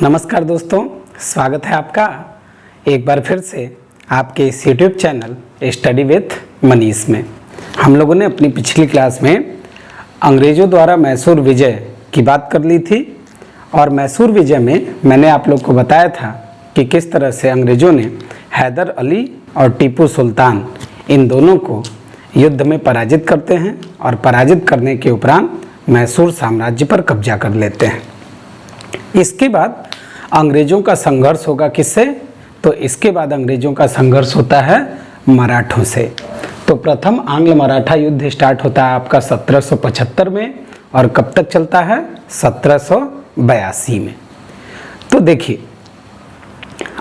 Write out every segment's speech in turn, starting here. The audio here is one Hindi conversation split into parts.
नमस्कार दोस्तों, स्वागत है आपका एक बार फिर से आपके इस YouTube channel study with Manish में। हम लोगों ने अपनी पिछली क्लास में अंग्रेज़ों द्वारा मैसूर विजय की बात कर ली थी और मैसूर विजय में मैंने आप लोग को बताया था कि किस तरह से अंग्रेज़ों ने हैदर अली और टीपू सुल्तान इन दोनों को युद्ध में पराजित करते हैं और पराजित करने के उपरांत मैसूर साम्राज्य पर कब्जा कर लेते हैं। इसके बाद अंग्रेज़ों का संघर्ष होगा किससे? तो इसके बाद अंग्रेज़ों का संघर्ष होता है मराठों से। तो प्रथम आंग्ल मराठा युद्ध स्टार्ट होता है आपका 1775 में और कब तक चलता है? 1782 में। तो देखिए,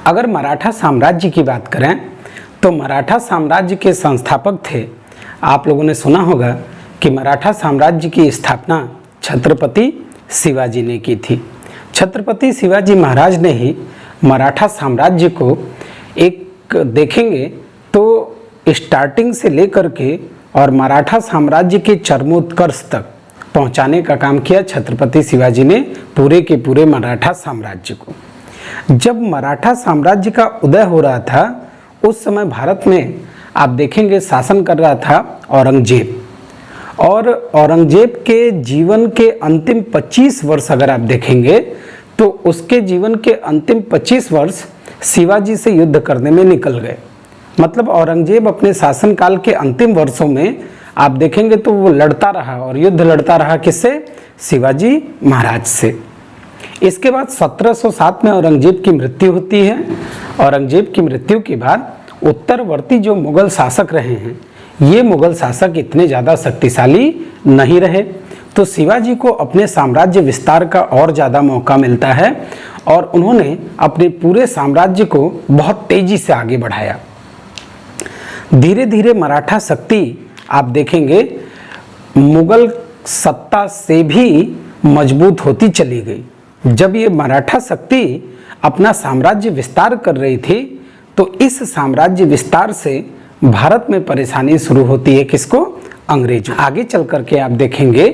अगर मराठा साम्राज्य की बात करें तो मराठा साम्राज्य के संस्थापक थे, आप लोगों ने सुना होगा कि मराठा साम्राज्य की स्थापना छत्रपति शिवाजी ने की थी। छत्रपति शिवाजी महाराज ने ही मराठा साम्राज्य को एक देखेंगे तो स्टार्टिंग से लेकर के और मराठा साम्राज्य के चरमोत्कर्ष तक पहुंचाने का काम किया छत्रपति शिवाजी ने पूरे के पूरे मराठा साम्राज्य को। जब मराठा साम्राज्य का उदय हो रहा था उस समय भारत में आप देखेंगे शासन कर रहा था औरंगजेब, और औरंगजेब के जीवन के अंतिम 25 वर्ष अगर आप देखेंगे तो उसके जीवन के अंतिम 25 वर्ष शिवाजी से युद्ध करने में निकल गए। मतलब औरंगजेब अपने शासनकाल के अंतिम वर्षों में आप देखेंगे तो वो लड़ता रहा और युद्ध लड़ता रहा किससे? शिवाजी महाराज से। इसके बाद 1707 में औरंगजेब की मृत्यु होती है। औरंगजेब की मृत्यु के बाद उत्तरवर्ती जो मुगल शासक रहे हैं ये मुगल शासक इतने ज़्यादा शक्तिशाली नहीं रहे, तो शिवाजी को अपने साम्राज्य विस्तार का और ज़्यादा मौका मिलता है और उन्होंने अपने पूरे साम्राज्य को बहुत तेज़ी से आगे बढ़ाया। धीरे धीरे मराठा शक्ति आप देखेंगे मुगल सत्ता से भी मजबूत होती चली गई। जब ये मराठा शक्ति अपना साम्राज्य विस्तार कर रही थी तो इस साम्राज्य विस्तार से भारत में परेशानी शुरू होती है किसको? अंग्रेजों। आगे चल करके आप देखेंगे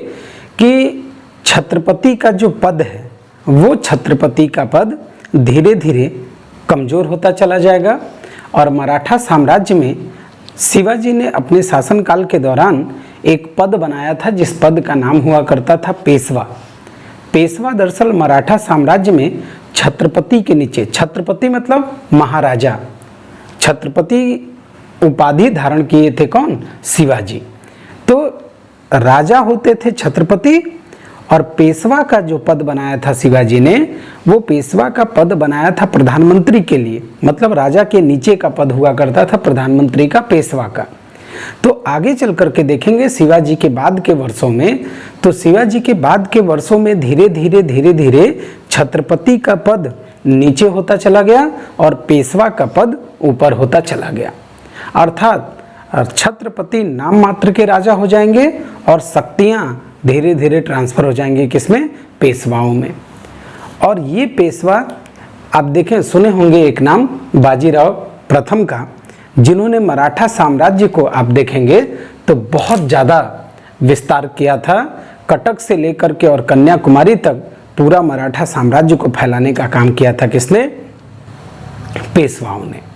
कि छत्रपति का जो पद है वो छत्रपति का पद धीरे धीरे कमज़ोर होता चला जाएगा और मराठा साम्राज्य में शिवाजी ने अपने शासनकाल के दौरान एक पद बनाया था जिस पद का नाम हुआ करता था पेशवा। पेशवा दरअसल मराठा साम्राज्य में छत्रपति के नीचे, छत्रपति मतलब महाराजा, छत्रपति उपाधि धारण किए थे कौन? शिवाजी। तो राजा होते थे छत्रपति और पेशवा का जो पद बनाया था शिवाजी ने वो पेशवा का पद बनाया था प्रधानमंत्री के लिए। मतलब राजा के नीचे का पद हुआ करता था प्रधानमंत्री का, पेशवा का। तो आगे चल करके देखेंगे शिवाजी के बाद के वर्षों में, तो शिवाजी के बाद के वर्षों में धीरे धीरे छत्रपति का पद नीचे होता चला गया और पेशवा का पद ऊपर होता चला गया। अर्थात छत्रपति नाम मात्र के राजा हो जाएंगे और शक्तियाँ धीरे धीरे ट्रांसफर हो जाएंगी किसमें? पेशवाओं में। और ये पेशवा आप देखें, सुने होंगे एक नाम बाजीराव प्रथम का, जिन्होंने मराठा साम्राज्य को आप देखेंगे तो बहुत ज़्यादा विस्तार किया था। कटक से लेकर के और कन्याकुमारी तक पूरा मराठा साम्राज्य को फैलाने का काम किया था किसने? पेशवाओं ने।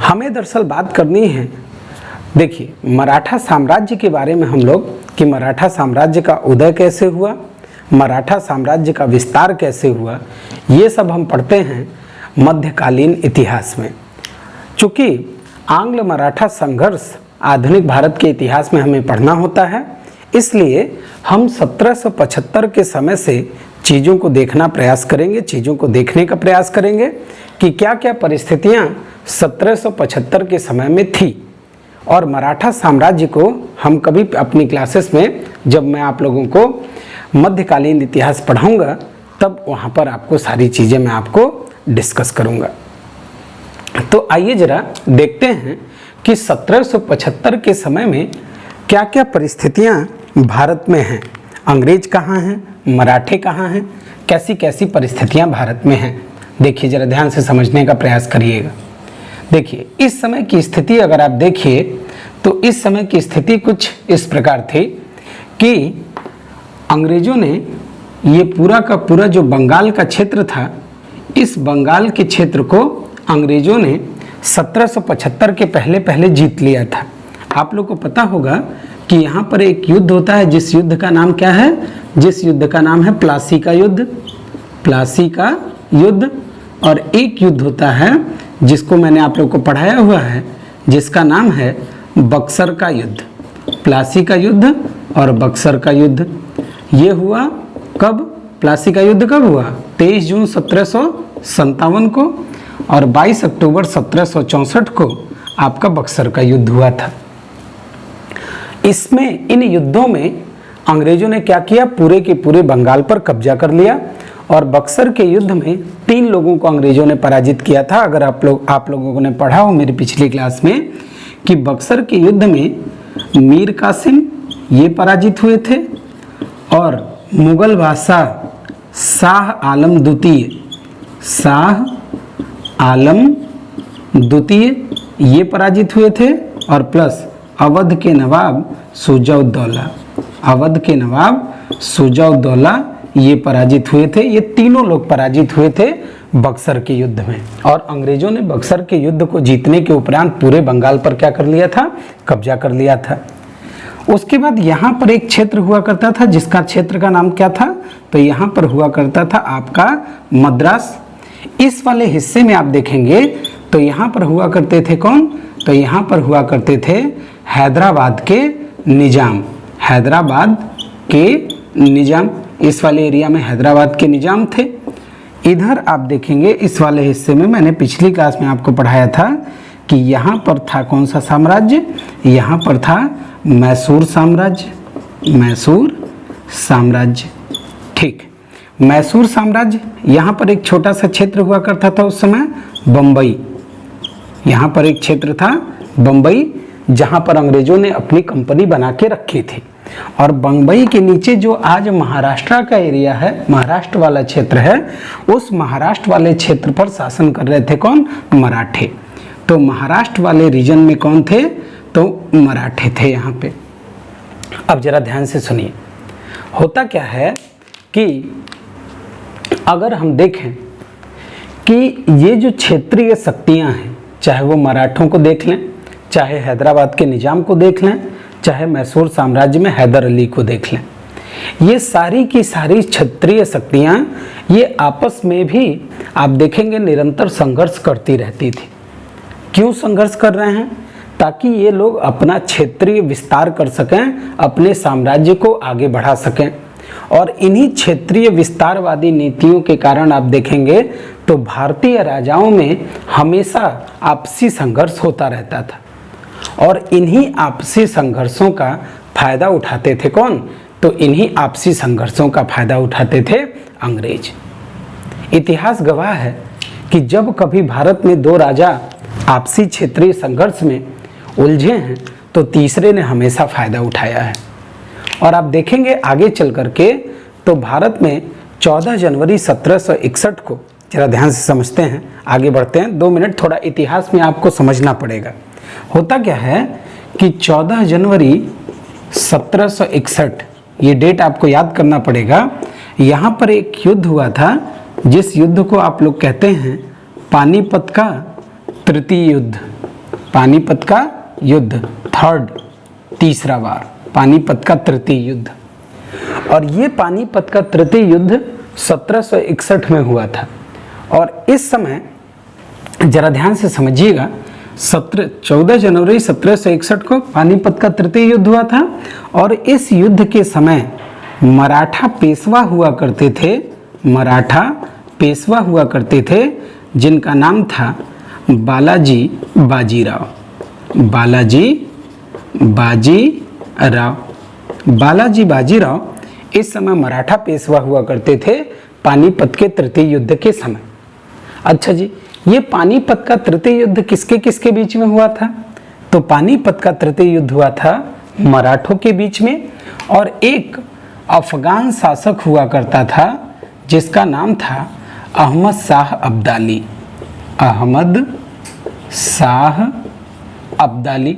हमें दरअसल बात करनी है, देखिए मराठा साम्राज्य के बारे में हम लोग कि मराठा साम्राज्य का उदय कैसे हुआ, मराठा साम्राज्य का विस्तार कैसे हुआ, ये सब हम पढ़ते हैं मध्यकालीन इतिहास में। चूँकि आंग्ल मराठा संघर्ष आधुनिक भारत के इतिहास में हमें पढ़ना होता है, इसलिए हम 1775 के समय से चीज़ों को देखना प्रयास करेंगे, चीज़ों को देखने का प्रयास करेंगे कि क्या क्या परिस्थितियाँ 1775 के समय में थी। और मराठा साम्राज्य को हम कभी अपनी क्लासेस में जब मैं आप लोगों को मध्यकालीन इतिहास पढ़ाऊंगा तब वहाँ पर आपको सारी चीज़ें मैं आपको डिस्कस करूँगा। तो आइए ज़रा देखते हैं कि 1775 के समय में क्या क्या परिस्थितियाँ भारत में हैं। अंग्रेज कहाँ हैं, मराठे कहाँ हैं, कैसी कैसी परिस्थितियाँ भारत में हैं। देखिए ज़रा ध्यान से समझने का प्रयास करिएगा। देखिए इस समय की स्थिति अगर आप देखिए तो इस समय की स्थिति कुछ इस प्रकार थी कि अंग्रेज़ों ने ये पूरा का पूरा जो बंगाल का क्षेत्र था इस बंगाल के क्षेत्र को अंग्रेजों ने 1775 के पहले पहले जीत लिया था। आप लोग को पता होगा कि यहाँ पर एक युद्ध होता है, जिस युद्ध का नाम क्या है, जिस युद्ध का नाम है प्लासी का युद्ध, प्लासी का युद्ध। और एक युद्ध होता है जिसको मैंने आप लोग को पढ़ाया हुआ है, जिसका नाम है बक्सर का युद्ध। प्लासी का युद्ध और बक्सर का युद्ध ये हुआ कब? प्लासी का युद्ध कब हुआ? 23 जून 1757 को, और 22 अक्टूबर 1764 को आपका बक्सर का युद्ध हुआ था। इसमें इन युद्धों में अंग्रेजों ने क्या किया? पूरे के पूरे बंगाल पर कब्जा कर लिया। और बक्सर के युद्ध में 3 लोगों को अंग्रेजों ने पराजित किया था। अगर आप लोगों ने पढ़ा हो मेरी पिछली क्लास में कि बक्सर के युद्ध में मीर कासिम ये पराजित हुए थे, और मुगल बादशाह शाह आलम द्वितीय, शाह आलम द्वितीय ये पराजित हुए थे, और प्लस अवध के नवाब शुजा-उद-दौला, अवध के नवाब शुजा-उद-दौला ये पराजित हुए थे। ये तीनों लोग पराजित हुए थे बक्सर के युद्ध में। और अंग्रेजों ने बक्सर के युद्ध को जीतने के उपरांत पूरे बंगाल पर क्या कर लिया था? कब्जा कर लिया था। उसके बाद यहाँ पर एक क्षेत्र हुआ करता था, जिसका क्षेत्र का नाम क्या था? तो यहाँ पर हुआ करता था आपका मद्रास। इस वाले हिस्से में आप देखेंगे तो यहाँ पर हुआ करते थे कौन? तो यहाँ पर हुआ करते थे हैदराबाद के निजाम, हैदराबाद के निजाम। इस वाले एरिया में हैदराबाद के निजाम थे। इधर आप देखेंगे इस वाले हिस्से में मैंने पिछली क्लास में आपको पढ़ाया था कि यहाँ पर था कौन सा साम्राज्य? यहाँ पर था मैसूर साम्राज्य, मैसूर साम्राज्य। ठीक, मैसूर साम्राज्य। यहाँ पर एक छोटा सा क्षेत्र हुआ करता था उस समय, बम्बई। यहाँ पर एक क्षेत्र था बम्बई, जहाँ पर अंग्रेजों ने अपनी कंपनी बना के रखी थी। और बम्बई के नीचे जो आज महाराष्ट्र का एरिया है, महाराष्ट्र वाला क्षेत्र है, उस महाराष्ट्र वाले क्षेत्र पर शासन कर रहे थे कौन? मराठे। तो महाराष्ट्र वाले रीजन में कौन थे? तो मराठे थे यहाँ पे। अब जरा ध्यान से सुनिए, होता क्या है कि अगर हम देखें कि ये जो क्षेत्रीय शक्तियाँ हैं, चाहे वो मराठों को देख लें, चाहे हैदराबाद के निजाम को देख लें, चाहे मैसूर साम्राज्य में हैदर अली को देख लें, ये सारी की सारी क्षेत्रीय शक्तियाँ ये आपस में भी आप देखेंगे निरंतर संघर्ष करती रहती थी। क्यों संघर्ष कर रहे हैं? ताकि ये लोग अपना क्षेत्रीय विस्तार कर सकें, अपने साम्राज्य को आगे बढ़ा सकें। और इन्हीं क्षेत्रीय विस्तारवादी नीतियों के कारण आप देखेंगे तो भारतीय राजाओं में हमेशा आपसी संघर्ष होता रहता था। और इन्हीं आपसी संघर्षों का फायदा उठाते थे कौन? तो इन्हीं आपसी संघर्षों का फायदा उठाते थे अंग्रेज। इतिहास गवाह है कि जब कभी भारत में 2 राजा आपसी क्षेत्रीय संघर्ष में उलझे हैं तो तीसरे ने हमेशा फायदा उठाया है। और आप देखेंगे आगे चल करके तो भारत में 14 जनवरी 1761 को, जरा ध्यान से समझते हैं, आगे बढ़ते हैं। 2 मिनट थोड़ा इतिहास में आपको समझना पड़ेगा। होता क्या है कि 14 जनवरी 1761 ये डेट आपको याद करना पड़ेगा। यहाँ पर एक युद्ध हुआ था, जिस युद्ध को आप लोग कहते हैं पानीपत का तृतीय युद्ध। पानीपत का युद्ध, तीसरा बार पानीपत का तृतीय युद्ध। और ये पानीपत का तृतीय युद्ध 1761 में हुआ था। और इस समय जरा ध्यान से समझिएगा, 14 जनवरी 1761 को पानीपत का तृतीय युद्ध हुआ था। और इस युद्ध के समय मराठा पेशवा हुआ करते थे, मराठा पेशवा हुआ करते थे, जिनका नाम था बालाजी बाजीराव, बालाजी बाजीराव। बालाजी बाजीराव इस समय मराठा पेशवा हुआ करते थे पानीपत के तृतीय युद्ध के समय। अच्छा जी, ये पानीपत का तृतीय युद्ध किसके किसके बीच में हुआ था? तो पानीपत का तृतीय युद्ध हुआ था मराठों के बीच में, और एक अफगान शासक हुआ करता था जिसका नाम था अहमद शाह अब्दाली, अहमद शाह अब्दाली।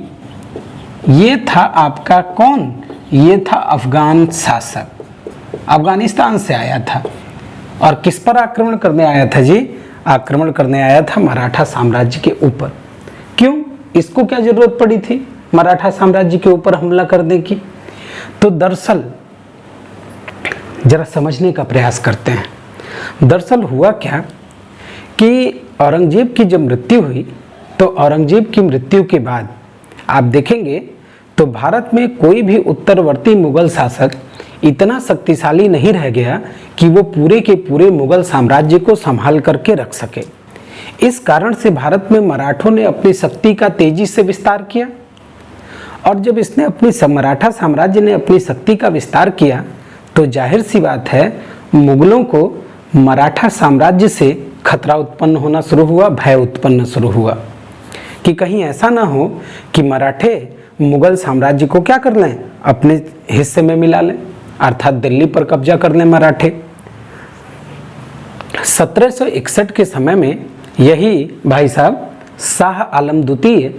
ये था आपका कौन? ये था अफगान शासक, अफगानिस्तान से आया था। और किस पर आक्रमण करने आया था जी? आक्रमण करने आया था मराठा साम्राज्य के ऊपर। क्यों? इसको क्या जरूरत पड़ी थी मराठा साम्राज्य के ऊपर हमला करने की? तो दरअसल जरा समझने का प्रयास करते हैं। दरअसल हुआ क्या कि औरंगजेब की जब मृत्यु हुई तो औरंगजेब की मृत्यु के बाद आप देखेंगे तो भारत में कोई भी उत्तरवर्ती मुगल शासक इतना शक्तिशाली नहीं रह गया कि वो पूरे के पूरे मुगल साम्राज्य को संभाल करके रख सके। इस कारण से भारत में मराठों ने अपनी शक्ति का तेजी से विस्तार किया, और जब इसने अपनी मराठा साम्राज्य ने अपनी शक्ति का विस्तार किया तो जाहिर सी बात है मुगलों को मराठा साम्राज्य से खतरा उत्पन्न होना शुरू हुआ, भय उत्पन्न शुरू हुआ कि कहीं ऐसा ना हो कि मराठे मुगल साम्राज्य को क्या कर लें, अपने हिस्से में मिला लें, अर्थात दिल्ली पर कब्जा कर लें मराठे। 1761 के समय में यही भाई साहब शाह आलम द्वितीय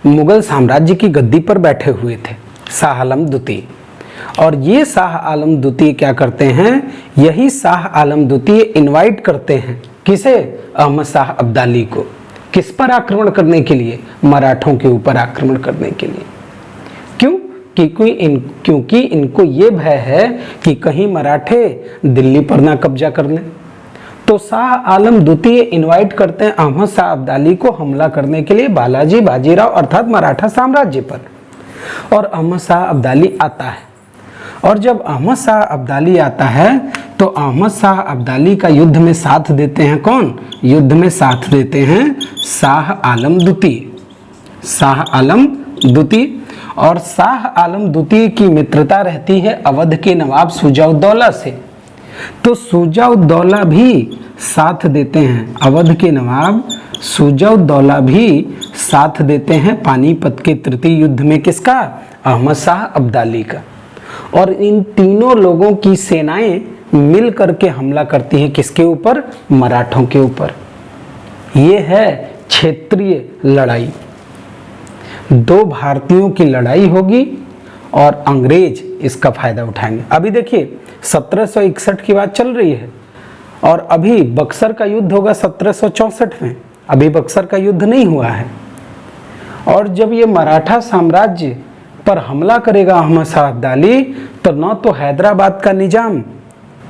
मुगल साम्राज्य की गद्दी पर बैठे हुए थे, शाह आलम द्वितीय। और ये शाह आलम द्वितीय क्या करते हैं, यही शाह आलम द्वितीय इनवाइट करते हैं किसे, अहमद शाह अब्दाली को। किस पर आक्रमण करने के लिए? मराठों के ऊपर आक्रमण करने के लिए। क्यों? क्योंकि इनको ये भय है कि कहीं मराठे दिल्ली पर ना कब्जा कर लें। तो शाह आलम द्वितीय इनवाइट करते हैं अहमद शाह अब्दाली को हमला करने के लिए बालाजी बाजीराव अर्थात मराठा साम्राज्य पर। और अहमद शाह अब्दाली आता है, और जब अहमद शाह अब्दाली आता है तो अहमद शाह अब्दाली का युद्ध में साथ देते हैं कौन? युद्ध में साथ देते हैं शाह आलम द्वितीय, शाह आलम द्वितीय। और शाह आलम द्वितीय की मित्रता रहती है अवध के नवाब शुजा-उद-दौला से, तो शुजा-उद-दौला भी साथ देते हैं, अवध के नवाब शुजा-उद-दौला भी साथ देते हैं पानीपत के तृतीय युद्ध में किसका? अहमद शाह अब्दाली का। और इन तीनों लोगों की सेनाएं मिल करके हमला करती हैं किसके ऊपर? मराठों के ऊपर। ये है क्षेत्रीय लड़ाई, दो भारतीयों की लड़ाई होगी और अंग्रेज इसका फायदा उठाएंगे। अभी देखिए 1761 की बात चल रही है और अभी बक्सर का युद्ध होगा 1764 में, अभी बक्सर का युद्ध नहीं हुआ है। और जब ये मराठा साम्राज्य पर हमला करेगा अहमद शाह अब्दाली तो न तो हैदराबाद का निजाम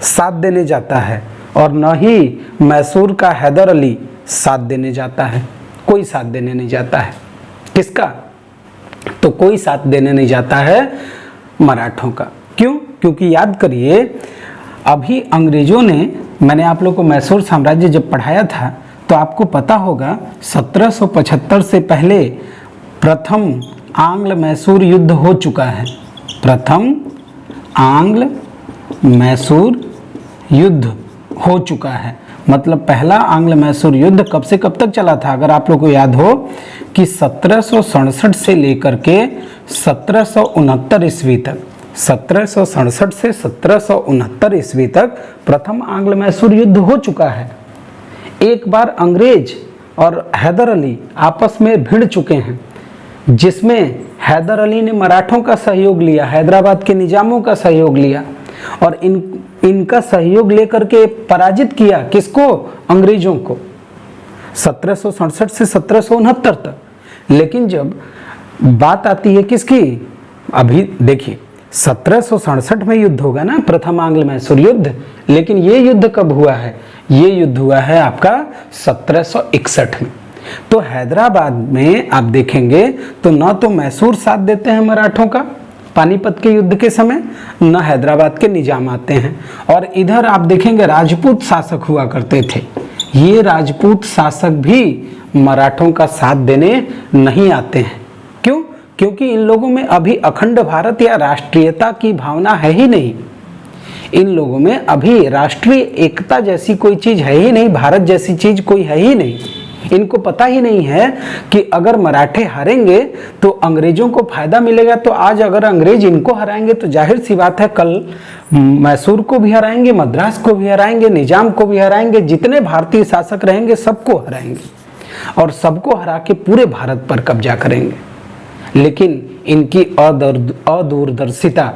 साथ देने जाता है और न ही मैसूर का हैदर अली साथ देने जाता है, कोई साथ देने नहीं जाता है। किसका? तो कोई साथ देने नहीं जाता है मराठों का। क्यों? क्योंकि याद करिए अभी अंग्रेजों ने, मैंने आप लोग को मैसूर साम्राज्य जब पढ़ाया था तो आपको पता होगा 1775 से पहले प्रथम आंग्ल मैसूर युद्ध हो चुका है। प्रथम आंग्ल मैसूर युद्ध हो चुका है, मतलब पहला आंग्ल मैसूर युद्ध कब से कब तक चला था? अगर आप लोग को याद हो कि 1767 से लेकर के 1769 ईस्वी तक, 1767 से 1769 ईस्वी तक प्रथम आंग्ल मैसूर युद्ध हो चुका है। एक बार अंग्रेज और हैदर अली आपस में भिड़ चुके हैं, जिसमें हैदर अली ने मराठों का सहयोग लिया, हैदराबाद के निजामों का सहयोग लिया और इनका सहयोग लेकर के पराजित किया किसको? अंग्रेजों को, 1767 से 1769 तक। लेकिन जब बात आती है किसकी, अभी देखिए 1767 में युद्ध होगा ना, प्रथम आंग्ल मैसूर युद्ध, लेकिन ये युद्ध कब हुआ है? ये युद्ध हुआ है आपका 1761 में। तो हैदराबाद में आप देखेंगे तो न तो मैसूर साथ देते हैं मराठों का पानीपत के युद्ध के समय, न हैदराबाद के निजाम आते हैं। और इधर आप देखेंगे राजपूत शासक हुआ करते थे, ये राजपूत शासक भी मराठों का साथ देने नहीं आते हैं। क्यों? क्योंकि इन लोगों में अभी अखंड भारत या राष्ट्रीयता की भावना है ही नहीं। इन लोगों में अभी राष्ट्रीय एकता जैसी कोई चीज है ही नहीं, भारत जैसी चीज कोई है ही नहीं। इनको पता ही नहीं है कि अगर मराठे हारेंगे तो अंग्रेजों को फायदा मिलेगा। तो आज अगर अंग्रेज इनको हराएंगे तो जाहिर सी बात है कल मैसूर को भी हराएंगे, मद्रास को भी हराएंगे, निजाम को भी हराएंगे, जितने भारतीय शासक रहेंगे सबको हराएंगे और सबको हरा के पूरे भारत पर कब्जा करेंगे। लेकिन इनकी अदूरदर्शिता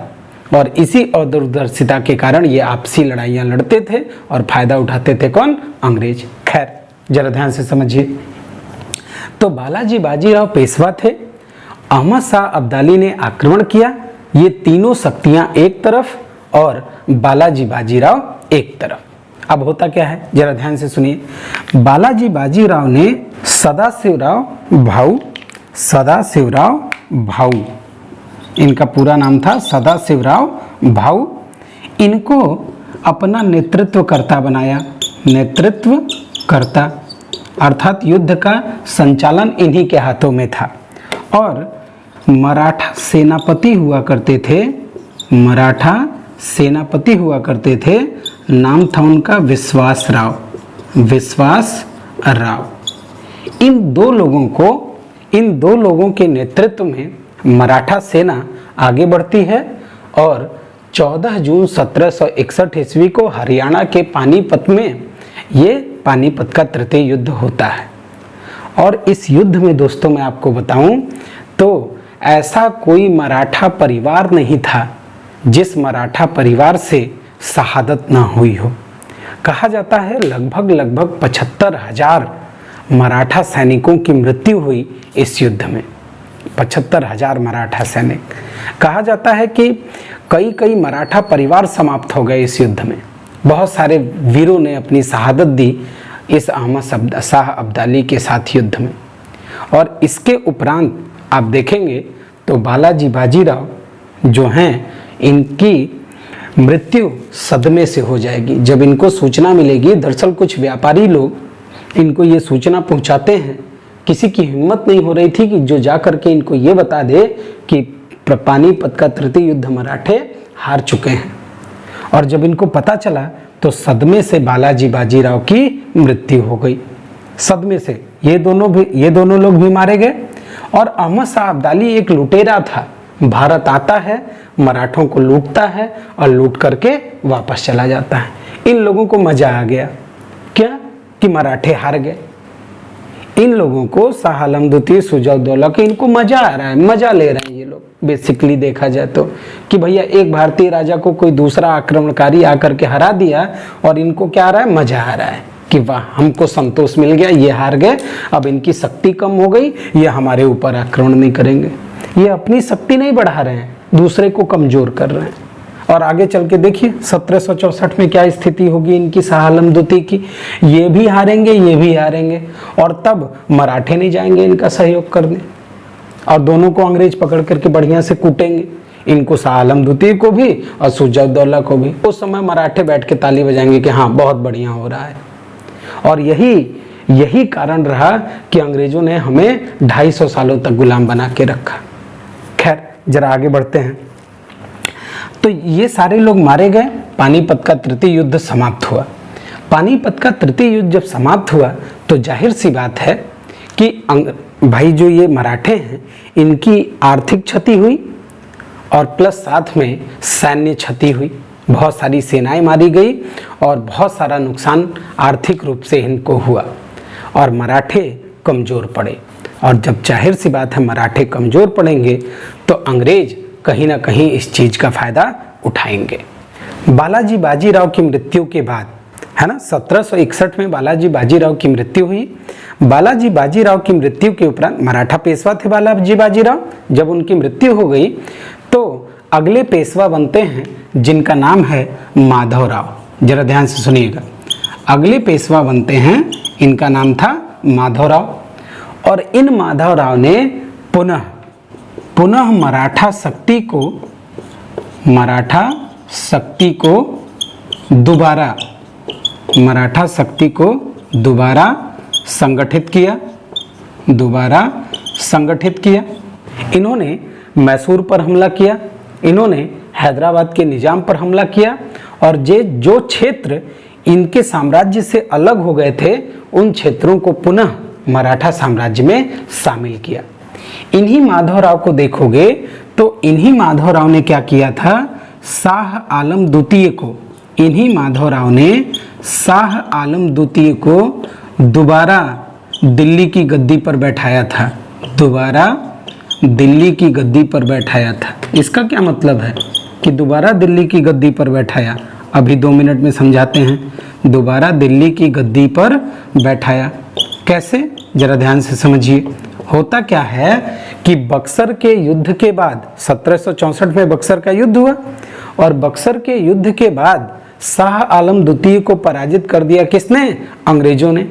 और इसी अदूरदर्शिता के कारण ये आपसी लड़ाइयाँ लड़ते थे और फायदा उठाते थे कौन? अंग्रेज। खैर जरा ध्यान से समझिए। तो बालाजी बाजीराव पेशवा थे, अहमद शाह अब्दाली ने आक्रमण किया, ये तीनों शक्तियां एक तरफ और बालाजी बाजीराव एक तरफ। अब होता क्या है, जरा ध्यान से सुनिए। बालाजी बाजीराव ने सदाशिवराव भाऊ, इनका पूरा नाम था सदाशिवराव भाऊ, इनको अपना नेतृत्वकर्ता बनाया। नेतृत्वकर्ता अर्थात युद्ध का संचालन इन्हीं के हाथों में था। और मराठा सेनापति हुआ करते थे, नाम था उनका विश्वास राव। इन दो लोगों के नेतृत्व में मराठा सेना आगे बढ़ती है और 14 जून 1761 ईस्वी को हरियाणा के पानीपत में ये पानीपत का तृतीय युद्ध होता है। और इस युद्ध में दोस्तों मैं आपको बताऊं तो ऐसा कोई मराठा परिवार नहीं था जिस मराठा परिवार से शहादत ना हुई हो। कहा जाता है लगभग 75,000 मराठा सैनिकों की मृत्यु हुई इस युद्ध में। 75,000 मराठा सैनिक। कहा जाता है कि कई मराठा परिवार समाप्त हो गए इस युद्ध में। बहुत सारे वीरों ने अपनी शहादत दी इस अहमद शाह अब्दाली के साथ युद्ध में। और इसके उपरांत आप देखेंगे तो बालाजी बाजीराव जो हैं इनकी मृत्यु सदमे से हो जाएगी जब इनको सूचना मिलेगी। दरअसल कुछ व्यापारी लोग इनको ये सूचना पहुंचाते हैं, किसी की हिम्मत नहीं हो रही थी कि जो जा करके इनको ये बता दे कि पानीपत का तृतीय युद्ध मराठे हार चुके हैं। और जब इनको पता चला तो सदमे से बालाजी बाजीराव की मृत्यु हो गई। सदमे से ये दोनों लोग भी मारे गए। और अहमद शाह अब्दाली एक लुटेरा था, भारत आता है, मराठों को लूटता है और लूट करके वापस चला जाता है। इन लोगों को मजा आ गया क्या कि मराठे हार गए। इन लोगों को शाह आलम द्वितीय, सुजाउद्दौला के इनको मजा आ रहा है, मजा ले रहे हैं ये लोग। बेसिकली देखा जाए तो कि भैया एक भारतीय राजा को कोई दूसरा आक्रमणकारी आकर के हरा दिया और इनको क्या आ रहा है, मजा आ रहा है कि वाह हमको संतोष मिल गया, ये हार गए, अब इनकी शक्ति कम हो गई, ये हमारे ऊपर आक्रमण नहीं करेंगे। ये अपनी शक्ति नहीं बढ़ा रहे हैं, दूसरे को कमजोर कर रहे हैं। और आगे चल के देखिए 1764 में क्या स्थिति होगी इनकी शाह आलम द्वितीय की। ये भी हारेंगे और तब मराठे नहीं जाएंगे इनका सहयोग करने और दोनों को अंग्रेज पकड़ करके बढ़िया से कूटेंगे, इनको शाह आलम द्वितीय को भी और सुजाउद्दौला को भी। उस समय मराठे बैठ के ताली बजाएंगे कि हाँ बहुत बढ़िया हो रहा है। और यही कारण रहा कि अंग्रेजों ने हमें 250 सालों तक गुलाम बना के रखा। खैर जरा आगे बढ़ते हैं। तो ये सारे लोग मारे गए, पानीपत का तृतीय युद्ध समाप्त हुआ। पानीपत का तृतीय युद्ध जब समाप्त हुआ तो जाहिर सी बात है कि भाई जो ये मराठे हैं इनकी आर्थिक क्षति हुई और प्लस साथ में सैन्य क्षति हुई। बहुत सारी सेनाएं मारी गई और बहुत सारा नुकसान आर्थिक रूप से इनको हुआ और मराठे कमज़ोर पड़े। और जब जाहिर सी बात है मराठे कमज़ोर पड़ेंगे तो अंग्रेज कहीं ना कहीं इस चीज़ का फ़ायदा उठाएंगे। बालाजी बाजीराव की मृत्यु के बाद, है ना, 1761 में बालाजी बाजीराव की मृत्यु हुई। बालाजी बाजीराव की मृत्यु के उपरांत मराठा पेशवा थे बालाजी बाजीराव। जब उनकी मृत्यु हो गई तो अगले पेशवा बनते हैं जिनका नाम है माधवराव। जरा ध्यान से सुनिएगा, अगले पेशवा बनते हैं, इनका नाम था माधवराव। और इन माधवराव ने पुनः मराठा शक्ति को दोबारा संगठित किया। इन्होंने मैसूर पर हमला किया, इन्होंने हैदराबाद के निजाम पर हमला किया और जो क्षेत्र इनके साम्राज्य से अलग हो गए थे उन क्षेत्रों को पुनः मराठा साम्राज्य में शामिल किया। इन्हीं माधवराव को देखोगे तो इन्हीं माधवराव ने क्या किया था, शाह आलम द्वितीय को, इन्हीं माधवराव ने शाह आलम द्वितीय को दोबारा दिल्ली की गद्दी पर बैठाया था। इसका क्या मतलब है, कि दोबारा दिल्ली की गद्दी पर बैठाया। अभी 2 मिनट में समझाते हैं। दोबारा दिल्ली की गद्दी पर बैठाया कैसे, जरा ध्यान से समझिए। होता क्या है कि बक्सर के युद्ध के बाद 1764 में बक्सर का युद्ध हुआ और बक्सर के युद्ध के बाद शाह आलम द्वितीय को पराजित कर दिया किसने, अंग्रेजों ने।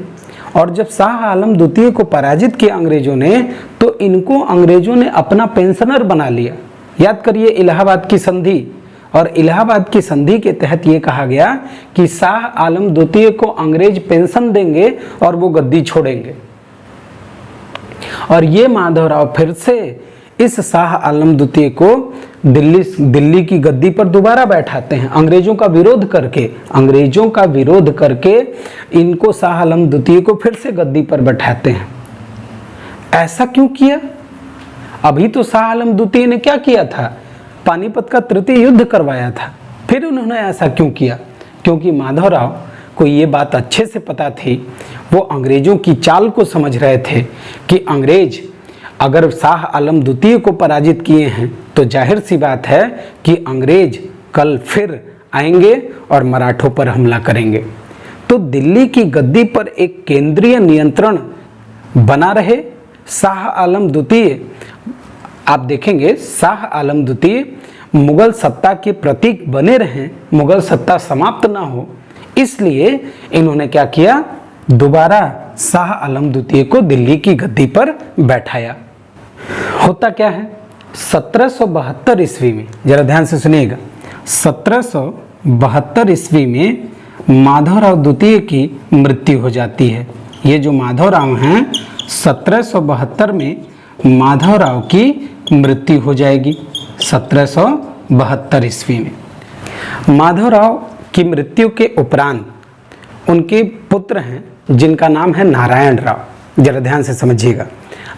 और जब शाह आलम द्वितीय को पराजित किया अंग्रेजों ने, तो इनको अंग्रेजों ने अपना पेंशनर बना लिया। याद करिए इलाहाबाद की संधि, और इलाहाबाद की संधि के तहत ये कहा गया कि शाह आलम द्वितीय को अंग्रेज पेंशन देंगे और वो गद्दी छोड़ेंगे। और ये माधवराव फिर से इस शाह आलम द्वितीय को दिल्ली की गद्दी पर दोबारा बैठाते हैं, अंग्रेजों का विरोध करके इनको शाह आलम द्वितीय को फिर से गद्दी पर बैठाते हैं। ऐसा क्यों किया? अभी तो शाह आलम द्वितीय ने क्या किया था, पानीपत का तृतीय युद्ध करवाया था। फिर उन्होंने ऐसा क्यों किया? क्योंकि माधवराव को ये बात अच्छे से पता थी, वो अंग्रेजों की चाल को समझ रहे थे कि अंग्रेज अगर शाह आलम द्वितीय को पराजित किए हैं तो जाहिर सी बात है कि अंग्रेज कल फिर आएंगे और मराठों पर हमला करेंगे। तो दिल्ली की गद्दी पर एक केंद्रीय नियंत्रण बना रहे। शाह आलम द्वितीय, आप देखेंगे शाह आलम द्वितीय मुगल सत्ता के प्रतीक बने रहें, मुगल सत्ता समाप्त ना हो, इसलिए इन्होंने क्या किया, दोबारा शाह आलम द्वितीय को दिल्ली की गद्दी पर बैठाया। होता क्या है, 1772 ईस्वी में, जरा ध्यान से सुनिएगा, 1772 ईस्वी में माधवराव द्वितीय की मृत्यु हो जाती है। ये जो माधवराव हैं 1772 में माधवराव की मृत्यु हो जाएगी। 1772 ईस्वी में माधवराव की मृत्यु के उपरांत उनके पुत्र हैं जिनका नाम है नारायण राव। जरा ध्यान से समझिएगा,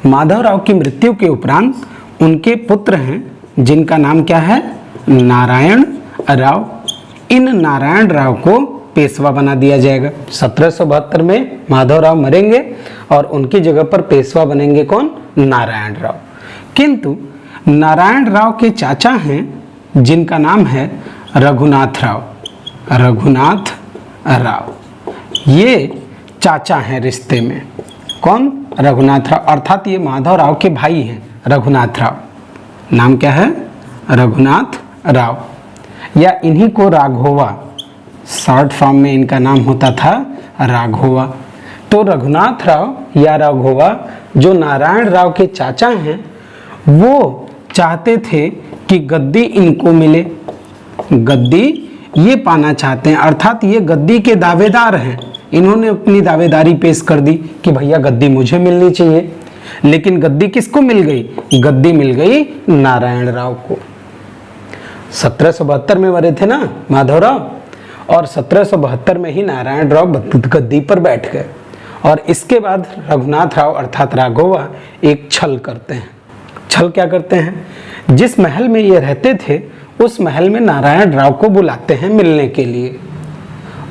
माधवराव की मृत्यु के उपरांत उनके पुत्र हैं जिनका नाम क्या है, नारायण राव। इन नारायण राव को पेशवा बना दिया जाएगा। 1772 में माधवराव मरेंगे और उनकी जगह पर पेशवा बनेंगे कौन, नारायण राव। किंतु नारायण राव के चाचा हैं जिनका नाम है रघुनाथ राव। रघुनाथ राव ये चाचा हैं रिश्ते में, कौन, रघुनाथ राव, अर्थात ये माधवराव के भाई हैं रघुनाथ राव। नाम क्या है, रघुनाथ राव, या इन्हीं को राघोवा, शॉर्ट फॉर्म में इनका नाम होता था राघोवा। तो रघुनाथ राव या राघोवा जो नारायण राव के चाचा हैं, वो चाहते थे कि गद्दी इनको मिले, गद्दी ये पाना चाहते हैं, अर्थात ये गद्दी के दावेदार हैं। इन्होंने अपनी दावेदारी पेश कर दी कि भैया गद्दी मुझे मिलनी चाहिए। लेकिन गद्दी किसको मिल गई, गद्दी मिल गई नारायण राव को। 1772 में मरे थे ना माधवराव, और 1772 में ही नारायण राव गद्दी पर बैठ गए। और इसके बाद रघुनाथ राव अर्थात राघोवा एक छल करते हैं। छल क्या करते हैं, जिस महल में ये रहते थे उस महल में नारायण राव को बुलाते हैं मिलने के लिए,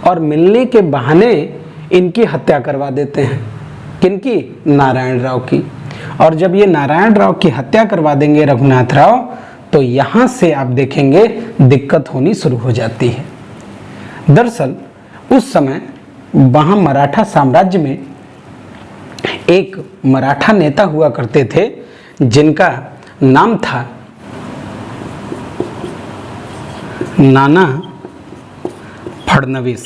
और मिलने के बहाने इनकी हत्या करवा देते हैं। किनकी, नारायण राव की। और जब ये नारायण राव की हत्या करवा देंगे रघुनाथ राव, तो यहाँ से आप देखेंगे दिक्कत होनी शुरू हो जाती है। दरअसल उस समय वहाँ मराठा साम्राज्य में एक मराठा नेता हुआ करते थे जिनका नाम था नाना फडणवीस।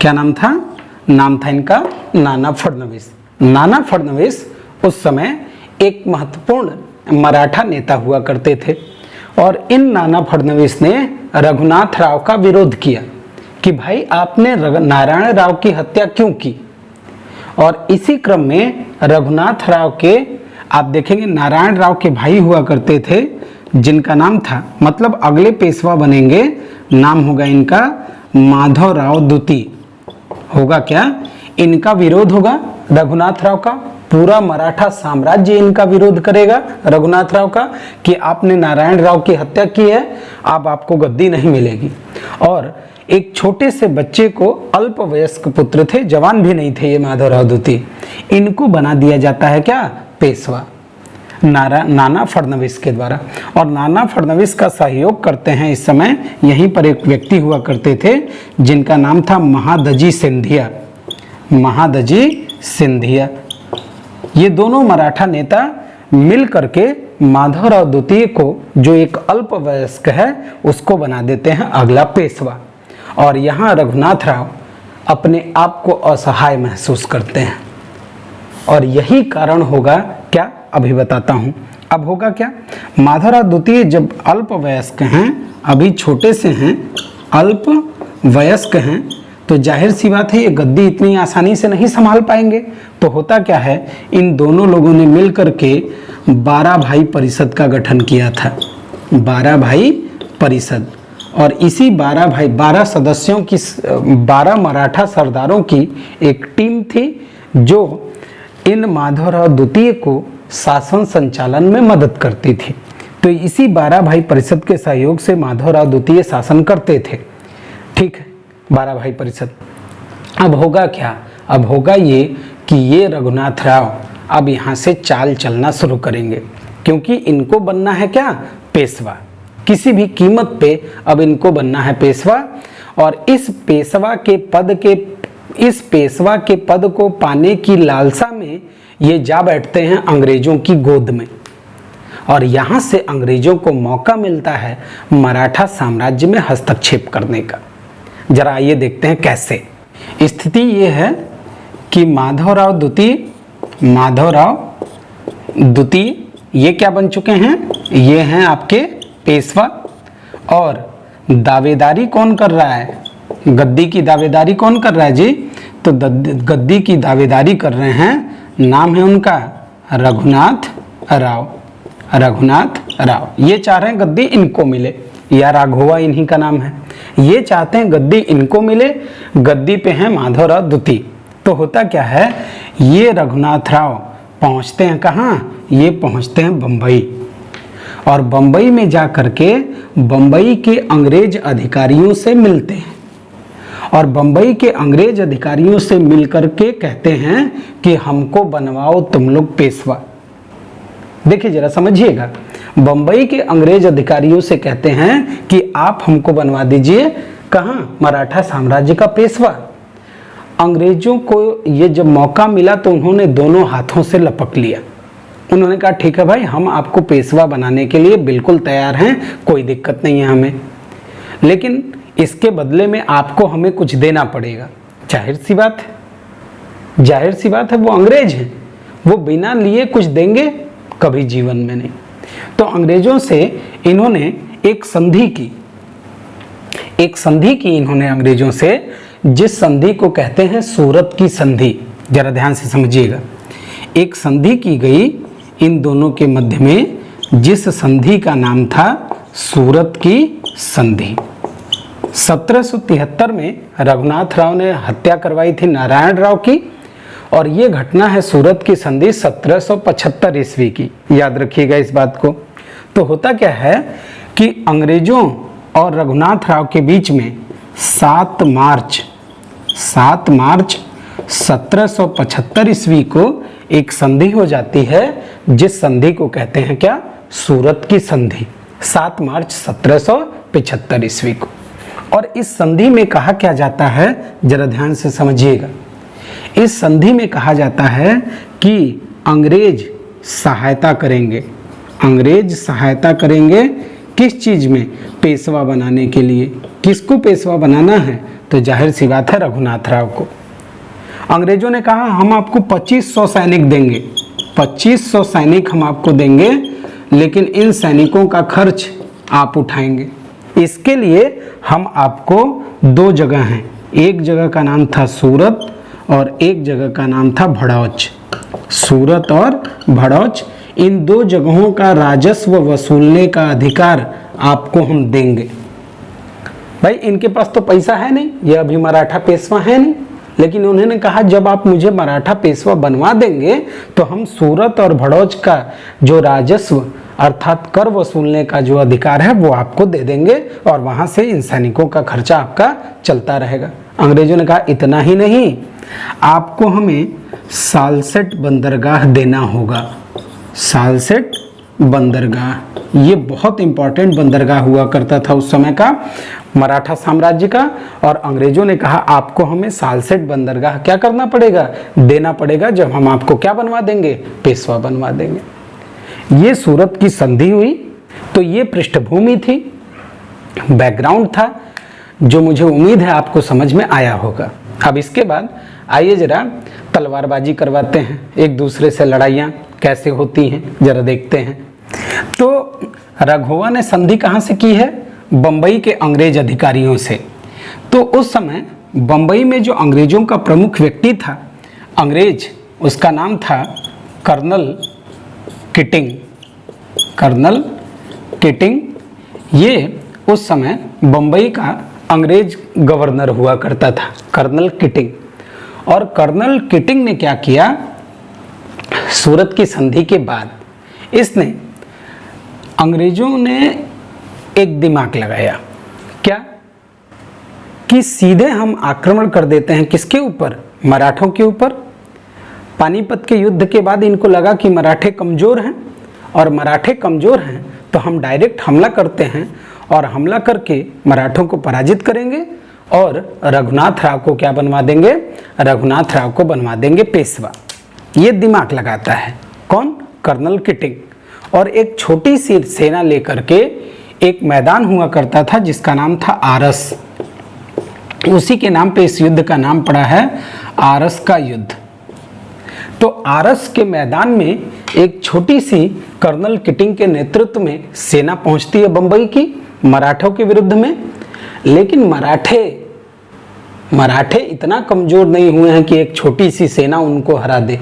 क्या नाम था, नाम था इनका नाना फडणवीस। नाना फडणवीस उस समय एक महत्वपूर्ण मराठा नेता हुआ करते थे, और इन नाना फडणवीस ने रघुनाथ राव का विरोध किया कि भाई आपने नारायण राव की हत्या क्यों की। और इसी क्रम में रघुनाथ राव के, आप देखेंगे नारायण राव के भाई हुआ करते थे जिनका नाम था, मतलब अगले पेशवा बनेंगे, नाम होगा इनका माधवराव द्वितीय। होगा क्या, इनका विरोध होगा रघुनाथ राव का, पूरा मराठा साम्राज्य इनका विरोध करेगा रघुनाथ राव का कि आपने नारायण राव की हत्या की है, अब आपको गद्दी नहीं मिलेगी। और एक छोटे से बच्चे को, अल्पवयस्क पुत्र थे, जवान भी नहीं थे ये माधवराव द्वितीय, इनको बना दिया जाता है क्या, पेशवा। नाना फडणवीस के द्वारा। और नाना फडणवीस का सहयोग करते हैं इस समय यहीं पर एक व्यक्ति हुआ करते थे जिनका नाम था महादजी सिंधिया। महादजी सिंधिया, ये दोनों मराठा नेता मिल करके माधवराव द्वितीय को, जो एक अल्पवयस्क है, उसको बना देते हैं अगला पेशवा। और यहाँ रघुनाथ राव अपने आप को असहाय महसूस करते हैं और यही कारण होगा क्या, अभी बताता हूँ। अब होगा क्या, माधवराव द्वितीय जब अल्पवयस्क हैं, अभी छोटे से हैं, अल्पवयस्क हैं, तो जाहिर सी बात है ये गद्दी इतनी आसानी से नहीं संभाल पाएंगे। तो होता क्या है, इन दोनों लोगों ने मिलकर के 12 भाई परिषद का गठन किया था। 12 भाई परिषद, और इसी 12 भाई 12 सदस्यों की 12 मराठा सरदारों की एक टीम थी जो इन माधवराव द्वितीय को शासन संचालन में मदद करती थी। तो इसी 12 भाई परिषद के सहयोग से माधवराव द्वितीय शासन करते थे। ठीक है, 12 भाई परिषद। अब होगा क्या, अब होगा ये कि ये रघुनाथ राव अब यहाँ से चाल चलना शुरू करेंगे, क्योंकि इनको बनना है क्या, पेशवा। किसी भी कीमत पे अब इनको बनना है पेशवा। और इस पेशवा के पद को पाने की लालसा में ये जा बैठते हैं अंग्रेजों की गोद में। और यहाँ से अंग्रेजों को मौका मिलता है मराठा साम्राज्य में हस्तक्षेप करने का। जरा आइए देखते हैं कैसे। स्थिति ये है कि माधवराव द्वितीय ये क्या बन चुके हैं, ये हैं आपके पेशवा। और दावेदारी कौन कर रहा है, गद्दी की दावेदारी कौन कर रहा है जी, तो गद्दी की दावेदारी कर रहे हैं, नाम है उनका रघुनाथ राव। रघुनाथ राव ये चाह रहे हैं गद्दी इनको मिले, या राघोवा इन्हीं का नाम है। ये चाहते हैं गद्दी इनको मिले, गद्दी पे हैं माधवराव द्वितीय। तो होता क्या है, ये रघुनाथ राव पहुंचते हैं कहाँ, ये पहुंचते हैं बम्बई। और बम्बई में जा करके बम्बई के अंग्रेज अधिकारियों से मिलते हैं। और बम्बई के अंग्रेज अधिकारियों से मिलकर के कहते हैं कि हमको बनवाओ तुम लोग पेशवा। देखिए जरा समझिएगा, बम्बई के अंग्रेज अधिकारियों से कहते हैं कि आप हमको बनवा दीजिए कहाँ, मराठा साम्राज्य का पेशवा। अंग्रेजों को ये जब मौका मिला तो उन्होंने दोनों हाथों से लपक लिया। उन्होंने कहा ठीक है भाई, हम आपको पेशवा बनाने के लिए बिल्कुल तैयार हैं, कोई दिक्कत नहीं है हमें, लेकिन इसके बदले में आपको हमें कुछ देना पड़ेगा। जाहिर सी बात है वो अंग्रेज हैं, वो बिना लिए कुछ देंगे कभी जीवन में नहीं। तो अंग्रेजों से इन्होंने एक संधि की इन्होंने अंग्रेजों से, जिस संधि को कहते हैं सूरत की संधि। जरा ध्यान से समझिएगा, एक संधि की गई इन दोनों के मध्य में, जिस संधि का नाम था सूरत की संधि। 1773 में रघुनाथ राव ने हत्या करवाई थी नारायण राव की, और ये घटना है सूरत की संधि 1775 ईस्वी की। याद रखिएगा इस बात को। तो होता क्या है कि अंग्रेजों और रघुनाथ राव के बीच में 7 मार्च 1775 ईस्वी को एक संधि हो जाती है, जिस संधि को कहते हैं क्या, सूरत की संधि। 7 मार्च 1775 ईस्वी को। और इस संधि में कहा क्या जाता है, जरा ध्यान से समझिएगा। इस संधि में कहा जाता है कि अंग्रेज सहायता करेंगे। अंग्रेज सहायता करेंगे किस चीज में, पेशवा बनाने के लिए। किसको पेशवा बनाना है, तो जाहिर सी बात है रघुनाथ राव को। अंग्रेजों ने कहा हम आपको 2500 सैनिक देंगे, 2500 सैनिक हम आपको देंगे, लेकिन इन सैनिकों का खर्च आप उठाएंगे। इसके लिए हम आपको 2 जगह हैं, एक जगह का नाम था सूरत और एक जगह का नाम था भड़ौच। सूरत और भड़ौच, इन 2 जगहों का राजस्व वसूलने का अधिकार आपको हम देंगे। भाई इनके पास तो पैसा है नहीं, ये अभी मराठा पेशवा है नहीं, लेकिन उन्होंने कहा जब आप मुझे मराठा पेशवा बनवा देंगे तो हम सूरत और भड़ौच का जो राजस्व अर्थात कर वसूलने का जो अधिकार है वो आपको दे देंगे, और वहां से इन सैनिकों का खर्चा आपका चलता रहेगा। अंग्रेजों ने कहा इतना ही नहीं, आपको हमें सालसेट बंदरगाह देना होगा। सालसेट बंदरगाह। ये बहुत इंपॉर्टेंट बंदरगाह हुआ करता था उस समय का मराठा साम्राज्य का, और अंग्रेजों ने कहा आपको हमें सालसेट बंदरगाह क्या करना पड़ेगा, देना पड़ेगा, जब हम आपको क्या बनवा देंगे, पेशवा बनवा देंगे। ये सूरत की संधि हुई। तो ये पृष्ठभूमि थी, बैकग्राउंड था, जो मुझे उम्मीद है आपको समझ में आया होगा। अब इसके बाद आइए जरा तलवारबाजी करवाते हैं, एक दूसरे से लड़ाइयाँ कैसे होती हैं जरा देखते हैं। तो राघोवा ने संधि कहाँ से की है, बंबई के अंग्रेज अधिकारियों से। तो उस समय बंबई में जो अंग्रेजों का प्रमुख व्यक्ति था अंग्रेज, उसका नाम था कर्नल किटिंग। कर्नल किटिंग ये उस समय बंबई का अंग्रेज गवर्नर हुआ करता था, कर्नल किटिंग। और कर्नल किटिंग ने क्या किया, सूरत की संधि के बाद इसने अंग्रेजों ने एक दिमाग लगाया, क्या कि सीधे हम आक्रमण कर देते हैं किसके ऊपर, मराठों के ऊपर। पानीपत के युद्ध के बाद इनको लगा कि मराठे कमज़ोर हैं, और मराठे कमज़ोर हैं तो हम डायरेक्ट हमला करते हैं, और हमला करके मराठों को पराजित करेंगे, और रघुनाथ राव को क्या बनवा देंगे, रघुनाथ राव को बनवा देंगे पेशवा। ये दिमाग लगाता है कौन, कर्नल किटिंग। और एक छोटी सी सेना लेकर के एक मैदान हुआ करता था जिसका नाम था आरस, उसी के नाम पे इस युद्ध का नाम पड़ा है आरस का युद्ध। तो आरस के मैदान में एक छोटी सी कर्नल किटिंग के नेतृत्व में सेना पहुंचती है बंबई की मराठों के विरुद्ध में। लेकिन मराठे इतना कमजोर नहीं हुए हैं कि एक छोटी सी सेना उनको हरा दे,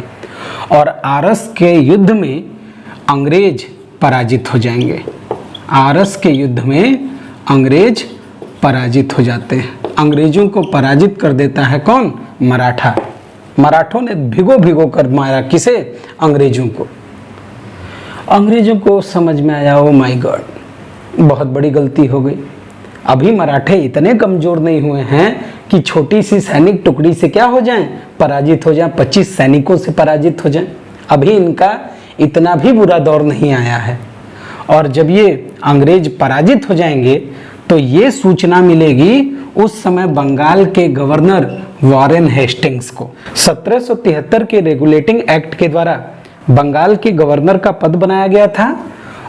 और आरस के युद्ध में अंग्रेज पराजित हो जाएंगे। आरस के युद्ध में अंग्रेज पराजित हो जाते हैं। अंग्रेजों को पराजित कर देता है कौन, मराठा। मराठों ने भिगो भिगो कर मारा किसे, अंग्रेजों को। अंग्रेजों को समझ में आया ओ माय गॉड, बहुत बड़ी गलती हो गई। अभी मराठे इतने कमजोर नहीं हुए हैं कि छोटी सी सैनिक टुकड़ी से क्या हो जाएं, पराजित हो जाएं, 25 सैनिकों से पराजित हो जाएं। अभी इनका इतना भी बुरा दौर नहीं आया है। और जब ये अंग्रेज पराजित हो जाएंगे तो ये सूचना मिलेगी उस समय बंगाल के गवर्नर वॉरेन हेस्टिंग्स को। 1773 के रेगुलेटिंग एक्ट के द्वारा बंगाल के गवर्नर का पद बनाया गया था,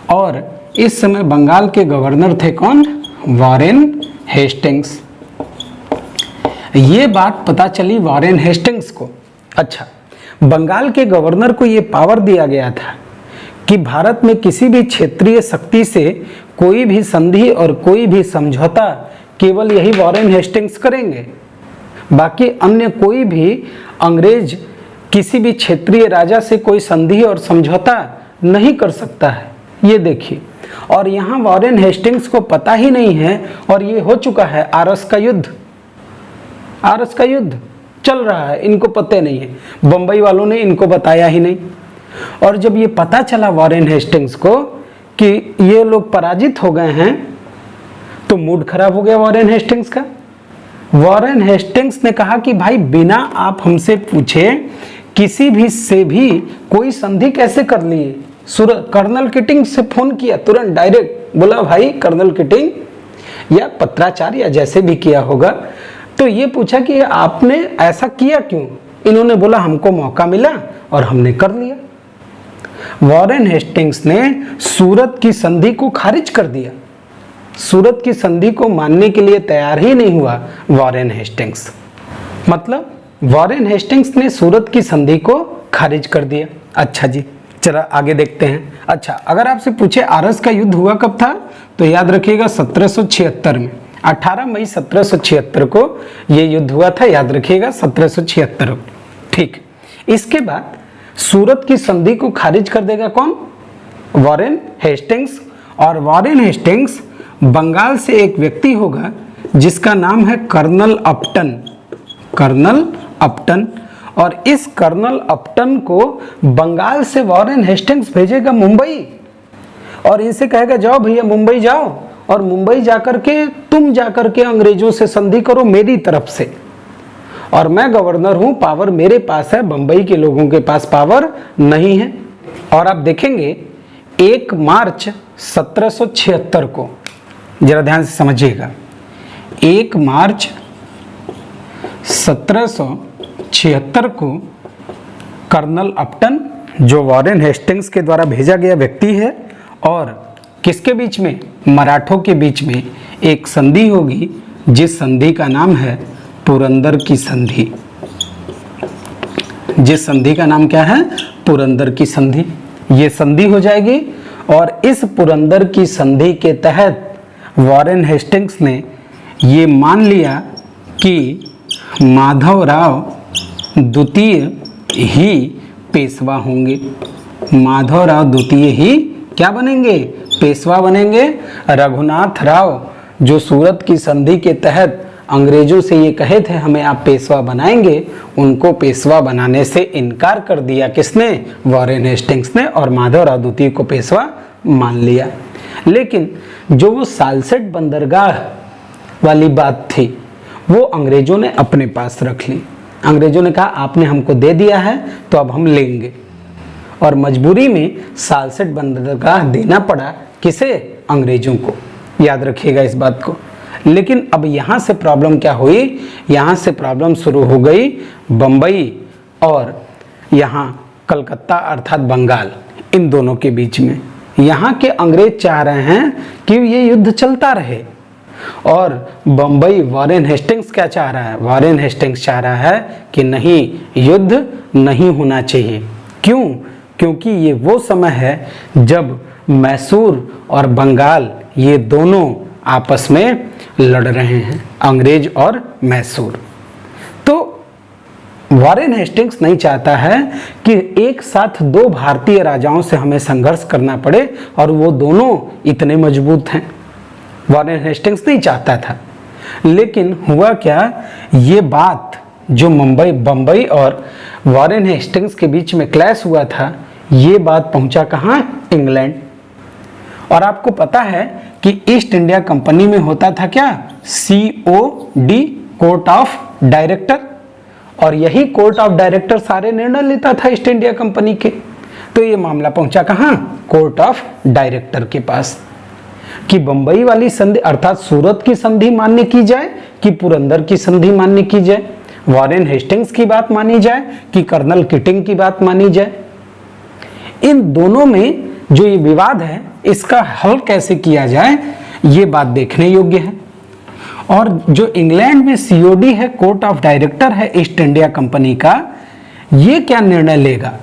और इस समय बंगाल के गवर्नर थे कौन, वॉरेन हेस्टिंग्स। ये बात पता चली वॉरेन हेस्टिंग्स को। अच्छा, बंगाल के गवर्नर को ये पावर दिया गया था कि भारत में किसी भी क्षेत्रीय शक्ति से कोई भी संधि और कोई भी समझौता केवल यही वॉरेन हेस्टिंग्स करेंगे। बाकी अन्य कोई भी अंग्रेज किसी भी क्षेत्रीय राजा से कोई संधि और समझौता नहीं कर सकता है। ये देखिए, और यहाँ वॉरेन हेस्टिंग्स को पता ही नहीं है, और ये हो चुका है आरस का युद्ध। आरस का युद्ध चल रहा है, इनको पता नहीं है, बंबई वालों ने इनको बताया ही नहीं। और जब ये पता चला वॉरेन हेस्टिंग्स को कि ये लोग पराजित हो गए हैं, तो मूड खराब हो गया वॉरेन हेस्टिंग्स का। वॉरेन हेस्टिंग्स ने कहा कि भाई बिना आप हमसे पूछे किसी भी से भी कोई संधि कैसे कर लिए। कर्नल किटिंग से फोन किया तुरंत, डायरेक्ट बोला भाई कर्नल किटिंग, या पत्राचार या जैसे भी किया होगा, तो ये पूछा कि आपने ऐसा किया क्यों। इन्होंने बोला हमको मौका मिला और हमने कर लिया। वॉरेन हेस्टिंग्स ने सूरत की संधि को खारिज कर दिया। सूरत की संधि को मानने के लिए तैयार ही नहीं हुआ वॉरेन हेस्टिंग्स। मतलब वॉरेन हेस्टिंग्स ने सूरत की संधि को खारिज कर दिया। अच्छा जी, चला आगे देखते हैं। अच्छा, अगर आपसे पूछे आरस का युद्ध हुआ कब था, तो याद रखिएगा 1776 में, 18 मई 1776 को ये युद्ध हुआ था। याद रखिएगा 1776। ठीक, इसके बाद सूरत की संधि को खारिज कर देगा कौन, वॉरेन हेस्टिंग्स। और वॉरेन हेस्टिंग्स बंगाल से एक व्यक्ति होगा जिसका नाम है कर्नल अपटन। कर्नल अपटन, और इस कर्नल अपटन को बंगाल से वॉरेन हेस्टिंग्स भेजेगा मुंबई, और इनसे कहेगा जाओ भैया मुंबई जाओ, और मुंबई जाकर के तुम जाकर के अंग्रेजों से संधि करो मेरी तरफ से, और मैं गवर्नर हूं, पावर मेरे पास है, बंबई के लोगों के पास पावर नहीं है। और आप देखेंगे 1 मार्च 1776 को, जरा ध्यान से समझिएगा, 1 मार्च 1776 को कर्नल अपटन, जो वॉरेन हेस्टिंग्स के द्वारा भेजा गया व्यक्ति है, और किसके बीच में, मराठों के बीच में एक संधि होगी, जिस संधि का नाम है पुरंदर की संधि। जिस संधि का नाम क्या है, पुरंदर की संधि। ये संधि हो जाएगी और इस पुरंदर की संधि के तहत वॉरेन हेस्टिंग्स ने ये मान लिया कि माधवराव द्वितीय ही पेशवा होंगे। माधवराव द्वितीय ही क्या बनेंगे, पेशवा बनेंगे। रघुनाथ राव जो सूरत की संधि के तहत अंग्रेजों से ये कहे थे हमें आप पेशवा बनाएंगे, उनको पेशवा बनाने से इनकार कर दिया किसने, वॉरेन हेस्टिंग्स ने, और माधवराव द्वितीय को पेशवा मान लिया। लेकिन जो वो सालसेट बंदरगाह वाली बात थी वो अंग्रेजों ने अपने पास रख ली। अंग्रेजों ने कहा आपने हमको दे दिया है तो अब हम लेंगे, और मजबूरी में सालसेट बंदरगाह देना पड़ा किसे, अंग्रेजों को। याद रखिएगा इस बात को। लेकिन अब यहाँ से प्रॉब्लम क्या हुई, यहाँ से प्रॉब्लम शुरू हो गई बम्बई और यहाँ कलकत्ता अर्थात बंगाल, इन दोनों के बीच में। यहाँ के अंग्रेज चाह रहे हैं कि ये युद्ध चलता रहे, और बम्बई वॉरेन हेस्टिंग्स क्या चाह रहा है, वॉरेन हेस्टिंग्स चाह रहा है कि नहीं, युद्ध नहीं होना चाहिए। क्यों, क्योंकि ये वो समय है जब मैसूर और बंगाल ये दोनों आपस में लड़ रहे हैं, अंग्रेज और मैसूर। तो वॉरेन हेस्टिंग्स नहीं चाहता है कि एक साथ 2 भारतीय राजाओं से हमें संघर्ष करना पड़े, और वो दोनों इतने मजबूत हैं। वॉरेन हेस्टिंग्स नहीं चाहता था। लेकिन हुआ क्या, ये बात जो बम्बई और वॉरेन हेस्टिंग्स के बीच में क्लैश हुआ था, ये बात पहुंचा कहाँ, इंग्लैंड। और आपको पता है कि ईस्ट इंडिया कंपनी में होता था क्या, COD, कोर्ट ऑफ डायरेक्टर, और यही कोर्ट ऑफ डायरेक्टर सारे निर्णय लेता था ईस्ट इंडिया कंपनी के। तो ये मामला पहुंचा कहाँ, कोर्ट ऑफ डायरेक्टर के पास, कि बंबई वाली संधि अर्थात सूरत की संधि मान्य की जाए कि पुरंदर की संधि मान्य की जाए, वॉरेन हेस्टिंग्स की बात मानी जाए कि कर्नल किटिंग की बात मानी जाए। इन दोनों में जो ये विवाद है इसका हल कैसे किया जाए, ये बात देखने योग्य है। और जो इंग्लैंड में COD है, कोर्ट ऑफ डायरेक्टर है ईस्ट इंडिया कंपनी का, ये क्या निर्णय लेगा,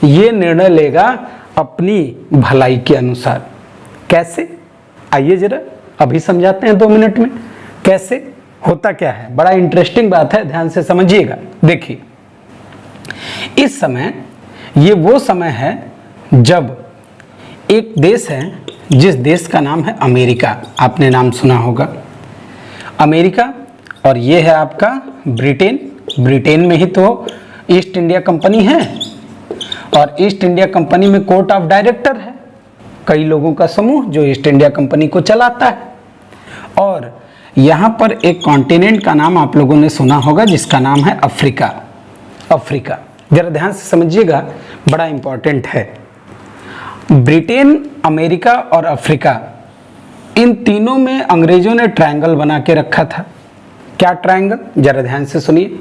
ये निर्णय लेगा अपनी भलाई के अनुसार। कैसे, आइए जरा अभी समझाते हैं 2 मिनट में कैसे होता क्या है। बड़ा इंटरेस्टिंग बात है, ध्यान से समझिएगा। देखिए, इस समय ये वो समय है जब एक देश है जिस देश का नाम है अमेरिका, आपने नाम सुना होगा अमेरिका, और ये है आपका ब्रिटेन। ब्रिटेन में ही तो ईस्ट इंडिया कंपनी है, और ईस्ट इंडिया कंपनी में कोर्ट ऑफ डायरेक्टर है, कई लोगों का समूह जो ईस्ट इंडिया कंपनी को चलाता है। और यहाँ पर एक कॉन्टिनेंट का नाम आप लोगों ने सुना होगा जिसका नाम है अफ्रीका। अफ्रीका, जरा ध्यान से समझिएगा, बड़ा इंपॉर्टेंट है। ब्रिटेन, अमेरिका और अफ्रीका, इन तीनों में अंग्रेजों ने ट्रायंगल बना के रखा था। क्या ट्रायंगल, जरा ध्यान से सुनिए।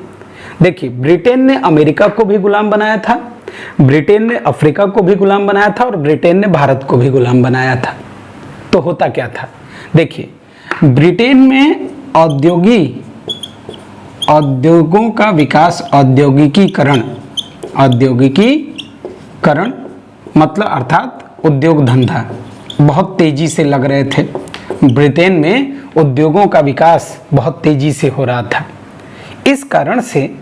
देखिए, ब्रिटेन ने अमेरिका को भी गुलाम बनाया था, ब्रिटेन ने अफ्रीका को भी गुलाम बनाया था, और ब्रिटेन ने भारत को भी गुलाम बनाया था। तो होता क्या था, देखिए, ब्रिटेन में औद्योगों का विकास, औद्योगिकीकरण मतलब अर्थात उद्योग धंधा बहुत तेजी से लग रहे थे। ब्रिटेन में उद्योगों का विकास बहुत तेजी से हो रहा था। इस कारण से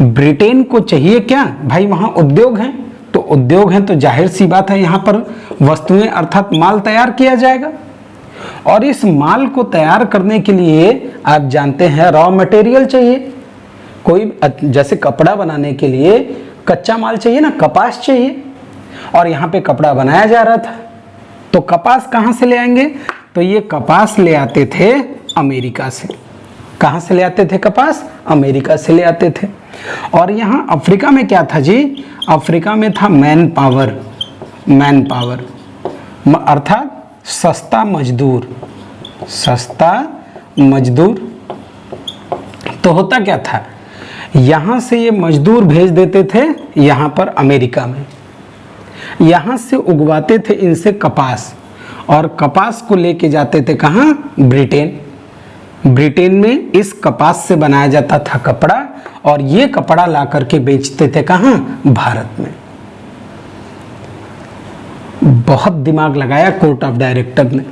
ब्रिटेन को चाहिए क्या, भाई वहाँ उद्योग हैं, तो उद्योग हैं तो जाहिर सी बात है यहाँ पर वस्तुएं अर्थात माल तैयार किया जाएगा। और इस माल को तैयार करने के लिए आप जानते हैं रॉ मटेरियल चाहिए। कोई जैसे कपड़ा बनाने के लिए कच्चा माल चाहिए ना, कपास चाहिए, और यहाँ पे कपड़ा बनाया जा रहा था, तो कपास कहाँ से ले आएंगे, तो ये कपास ले आते थे अमेरिका से। कहाँ से ले आते थे कपास, अमेरिका से ले आते थे। और यहाँ अफ्रीका में क्या था जी, अफ्रीका में था मैन पावर, मैन पावर, अर्थात सस्ता मजदूर, सस्ता मजदूर। तो होता क्या था, यहाँ से ये मजदूर भेज देते थे यहाँ पर अमेरिका में, यहाँ से उगवाते थे इनसे कपास, और कपास को लेके जाते थे कहाँ, ब्रिटेन। ब्रिटेन में इस कपास से बनाया जाता था कपड़ा, और ये कपड़ा ला करके बेचते थे कहाँ, भारत में। बहुत दिमाग लगाया कोर्ट ऑफ डायरेक्टर ने।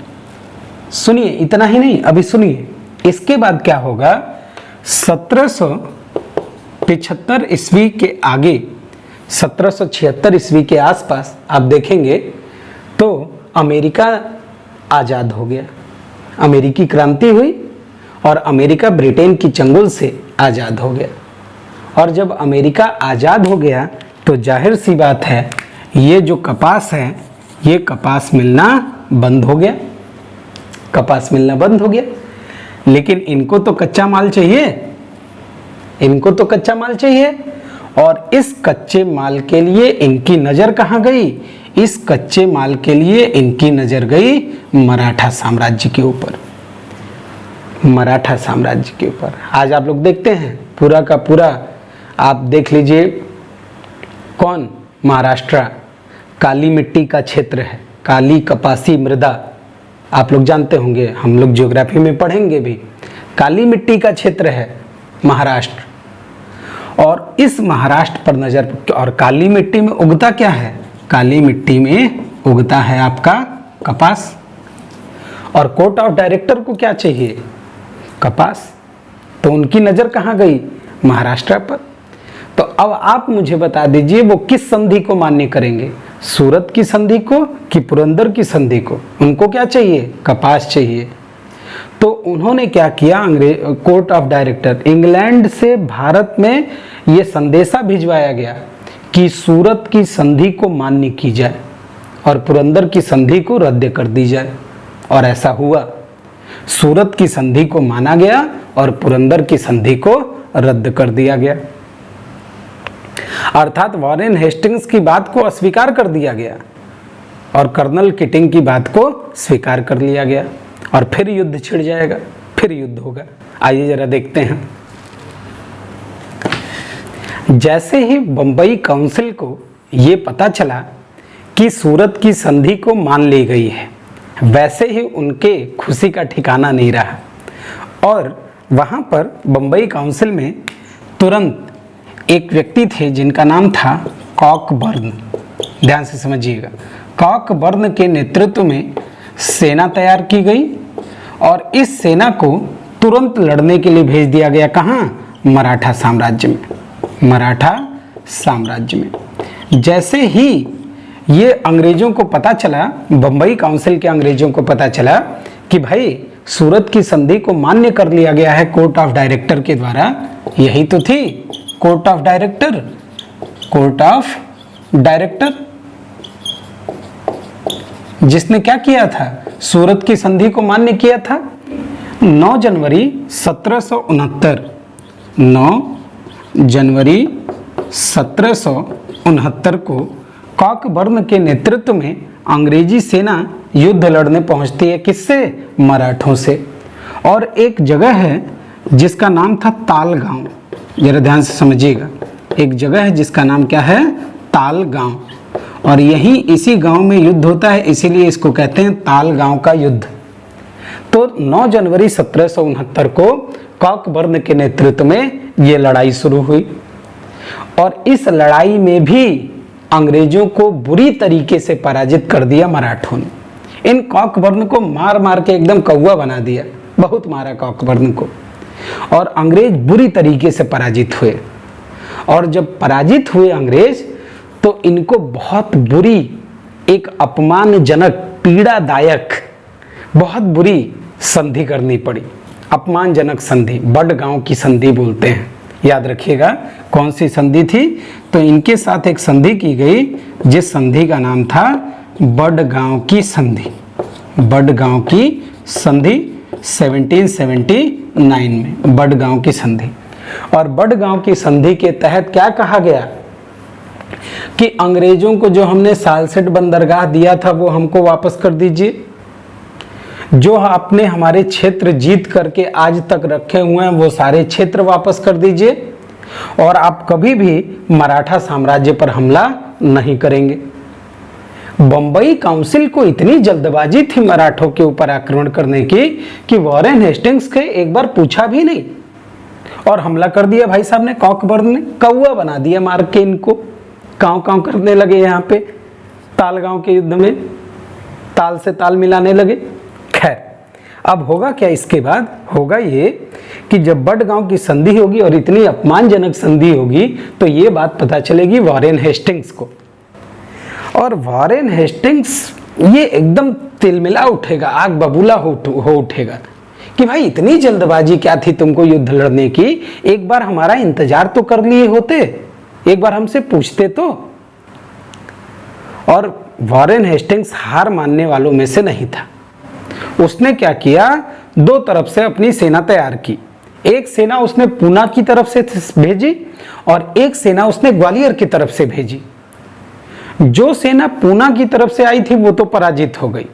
सुनिए, इतना ही नहीं, अभी सुनिए इसके बाद क्या होगा। 1775 ईस्वी के आगे, 1776 ईस्वी के आसपास आप देखेंगे तो अमेरिका आज़ाद हो गया, अमेरिकी क्रांति हुई और अमेरिका ब्रिटेन की चंगुल से आज़ाद हो गया। और जब अमेरिका आज़ाद हो गया तो जाहिर सी बात है ये जो कपास है, ये कपास मिलना बंद हो गया, कपास मिलना बंद हो गया। लेकिन इनको तो कच्चा माल चाहिए, इनको तो कच्चा माल चाहिए, और इस कच्चे माल के लिए इनकी नज़र कहाँ गई, इस कच्चे माल के लिए इनकी नज़र गई मराठा साम्राज्य के ऊपर, मराठा साम्राज्य के ऊपर। आज आप लोग देखते हैं पूरा का पूरा, आप देख लीजिए कौन, महाराष्ट्र काली मिट्टी का क्षेत्र है, काली कपासी मृदा, आप लोग जानते होंगे, हम लोग ज्योग्राफी में पढ़ेंगे भी, काली मिट्टी का क्षेत्र है महाराष्ट्र। और इस महाराष्ट्र पर नजर, और काली मिट्टी में उगता क्या है, काली मिट्टी में उगता है आपका कपास। और कोर्ट ऑफ डायरेक्टर को क्या चाहिए, कपास। तो उनकी नजर कहाँ गई, महाराष्ट्र पर। तो अब आप मुझे बता दीजिए वो किस संधि को मान्य करेंगे, सूरत की संधि को कि पुरंदर की संधि को। उनको क्या चाहिए, कपास चाहिए। तो उन्होंने क्या किया, अंग्रेज कोर्ट ऑफ डायरेक्टर, इंग्लैंड से भारत में ये संदेशा भिजवाया गया कि सूरत की संधि को मान्य की जाए और पुरंदर की संधि को रद्द कर दी जाए। और ऐसा हुआ, सूरत की संधि को माना गया और पुरंदर की संधि को रद्द कर दिया गया। अर्थात वॉरेन हेस्टिंग्स की बात को अस्वीकार कर दिया गया और कर्नल किटिंग की बात को स्वीकार कर लिया गया, और फिर युद्ध छिड़ जाएगा, फिर युद्ध होगा। आइए जरा देखते हैं। जैसे ही बंबई काउंसिल को ये पता चला कि सूरत की संधि को मान ली गई है, वैसे ही उनके खुशी का ठिकाना नहीं रहा, और वहाँ पर बंबई काउंसिल में तुरंत एक व्यक्ति थे जिनका नाम था कॉकबर्न। ध्यान से समझिएगा, कॉकबर्न के नेतृत्व में सेना तैयार की गई और इस सेना को तुरंत लड़ने के लिए भेज दिया गया। कहाँ, मराठा साम्राज्य में, मराठा साम्राज्य में। जैसे ही ये अंग्रेजों को पता चला, बंबई काउंसिल के अंग्रेजों को पता चला कि भाई सूरत की संधि को मान्य कर लिया गया है कोर्ट ऑफ डायरेक्टर के द्वारा, यही तो थी court of director, court of director जिसने क्या किया था, सूरत की संधि को मान्य किया था। 9 जनवरी 1769, 9 जनवरी 1769 को कॉकबर्न के नेतृत्व में अंग्रेजी सेना युद्ध लड़ने पहुंचती है, किससे, मराठों से। और एक जगह है जिसका नाम था ताल गांव, जरा ध्यान से समझिएगा, एक जगह है जिसका नाम क्या है, ताल गांव, और यही इसी गांव में युद्ध होता है, इसीलिए इसको कहते हैं ताल गांव का युद्ध। तो 9 जनवरी 1769 को कॉकबर्न के नेतृत्व में ये लड़ाई शुरू हुई, और इस लड़ाई में भी अंग्रेजों को बुरी तरीके से पराजित कर दिया मराठों ने। इन कॉकबर्न को मार मार के एकदम कौवा बना दिया, बहुत मारा कॉकबर्न को, और अंग्रेज बुरी तरीके से पराजित हुए। और जब पराजित हुए अंग्रेज, तो इनको बहुत बुरी, एक अपमानजनक, पीड़ादायक, बहुत बुरी संधि करनी पड़ी, अपमानजनक संधि, बड़गांव की संधि बोलते हैं। याद रखिएगा कौन सी संधि थी, तो इनके साथ एक संधि की गई जिस संधि का नाम था बड़गांव की संधि, बड़गांव की संधि 1779 में, बड़गांव की संधि। और बड़गांव की संधि के तहत क्या कहा गया कि अंग्रेजों को जो हमने सालसेट बंदरगाह दिया था वो हमको वापस कर दीजिए, जो आपने हमारे क्षेत्र जीत करके आज तक रखे हुए हैं वो सारे क्षेत्र वापस कर दीजिए, और आप कभी भी मराठा साम्राज्य पर हमला नहीं करेंगे। बंबई काउंसिल को इतनी जल्दबाजी थी मराठों के ऊपर आक्रमण करने की कि वॉरेन हेस्टिंग्स के एक बार पूछा भी नहीं और हमला कर दिया। भाई साहब ने कॉकबर्न ने कौआ बना दिया मार के, इनको कांव कांव करने लगे। यहाँ पे तालगांव के युद्ध में ताल से ताल मिलाने लगे। खैर, अब होगा क्या इसके बाद? होगा ये कि जब बडगांव की संधि होगी और इतनी अपमानजनक संधि होगी तो ये बात पता चलेगी वॉरेन हेस्टिंग्स को, और वॉरेन हेस्टिंग्स ये एकदम तिलमिला उठेगा, आग बबूला हो उठेगा कि भाई इतनी जल्दबाजी क्या थी तुमको युद्ध लड़ने की, एक बार हमारा इंतजार तो कर लिए होते, एक बार हमसे पूछते तो। और वॉरेन हेस्टिंग्स हार मानने वालों में से नहीं था। उसने क्या किया, दो तरफ से अपनी सेना तैयार की। एक सेना उसने पूना की तरफ से भेजी और एक सेना उसने ग्वालियर की तरफ से भेजी। जो सेना पूना की तरफ से आई थी वो तो पराजित हो गई,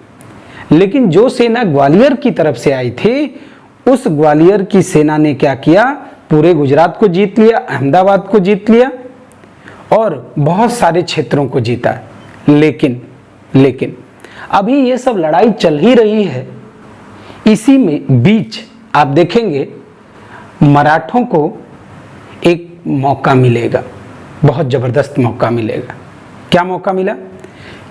लेकिन जो सेना ग्वालियर की तरफ से आई थी उस ग्वालियर की सेना ने क्या किया, पूरे गुजरात को जीत लिया, अहमदाबाद को जीत लिया और बहुत सारे क्षेत्रों को जीता। लेकिन अभी ये सब लड़ाई चल ही रही है, इसी में बीच आप देखेंगे मराठों को एक मौका मिलेगा, बहुत जबरदस्त मौका मिलेगा। क्या मौका मिला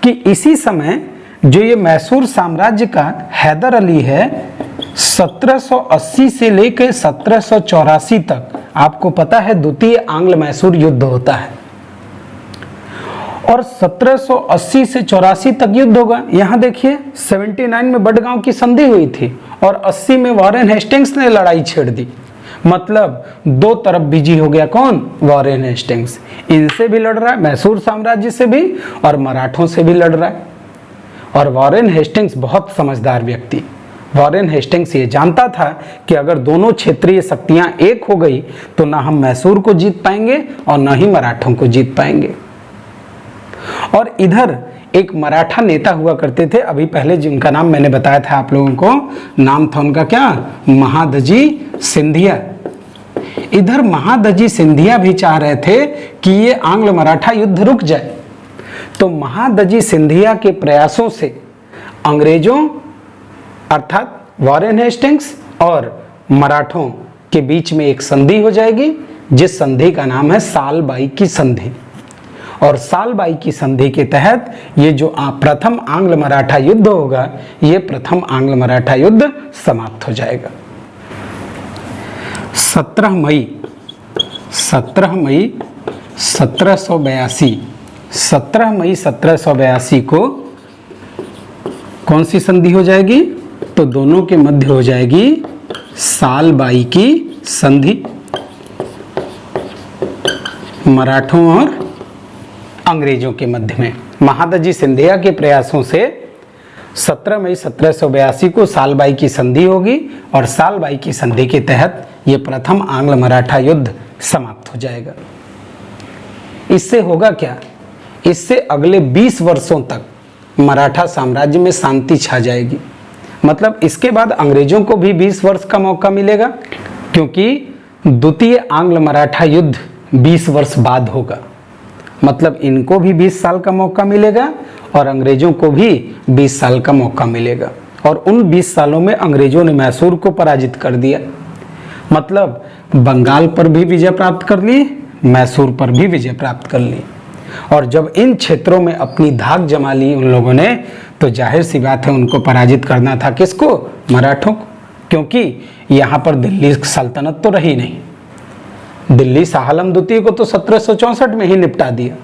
कि इसी समय जो ये मैसूर साम्राज्य का हैदर अली है, 1780 से लेकर 1784 तक आपको पता है द्वितीय आंग्ल मैसूर युद्ध होता है, और 1780 से 84 तक युद्ध होगा। यहां देखिए 79 में बडगांव की संधि हुई थी और 80 में वॉरेन हेस्टिंग्स ने लड़ाई छेड़ दी। मतलब दो तरफ बिजी हो गया कौन? Warren Hastings. इनसे भी लड़ रहा है, मैसूर साम्राज्य से भी, और मराठों से भी लड़ रहा है। और वॉरेन हेस्टिंग्स बहुत समझदार व्यक्ति। वॉरेन हेस्टिंग्स ये जानता था कि अगर दोनों क्षेत्रीय शक्तियां एक हो गई तो ना हम मैसूर को जीत पाएंगे और ना ही मराठों को जीत पाएंगे। और इधर एक मराठा नेता हुआ करते थे, अभी पहले जिनका नाम मैंने बताया था आप लोगों को, नाम था उनका क्या? महादजी सिंधिया। इधर महादजी सिंधिया भी चाह रहे थे कि ये आंग्ल मराठा युद्ध रुक जाए। तो महादजी सिंधिया के प्रयासों से अंग्रेजों अर्थात वॉरेन हेस्टिंग्स और मराठों के बीच में एक संधि हो जाएगी, जिस संधि का नाम है सालबाई की संधि। और सालबाई की संधि के तहत ये जो प्रथम आंग्ल मराठा युद्ध होगा, ये प्रथम आंग्ल मराठा युद्ध समाप्त हो जाएगा। 17 मई 1782 को कौन सी संधि हो जाएगी? तो दोनों के मध्य हो जाएगी सालबाई की संधि, मराठों और अंग्रेजों के मध्य में। महादजी सिंधिया के प्रयासों से 17 मई 1782 को सालबाई की संधि होगी और सालबाई की संधि के तहत ये प्रथम आंग्ल मराठा युद्ध समाप्त हो जाएगा। इससे होगा क्या? इससे अगले 20 वर्षों तक मराठा साम्राज्य में शांति छा जाएगी। मतलब इसके बाद अंग्रेजों को भी 20 वर्ष का मौका मिलेगा, क्योंकि द्वितीय आंग्ल मराठा युद्ध 20 वर्ष बाद होगा। मतलब इनको भी 20 साल का मौका मिलेगा और अंग्रेजों को भी 20 साल का मौका मिलेगा। और उन 20 सालों में अंग्रेजों ने मैसूर को पराजित कर दिया। मतलब बंगाल पर भी विजय प्राप्त कर ली, मैसूर पर भी विजय प्राप्त कर ली। और जब इन क्षेत्रों में अपनी धाक जमा ली उन लोगों ने, तो जाहिर सी बात है उनको पराजित करना था। किसको? मराठों को। क्योंकि यहाँ पर दिल्ली सल्तनत तो रही नहीं। दिल्ली शाह आलम द्वितीय को तो 1764 में ही निपटा दिया।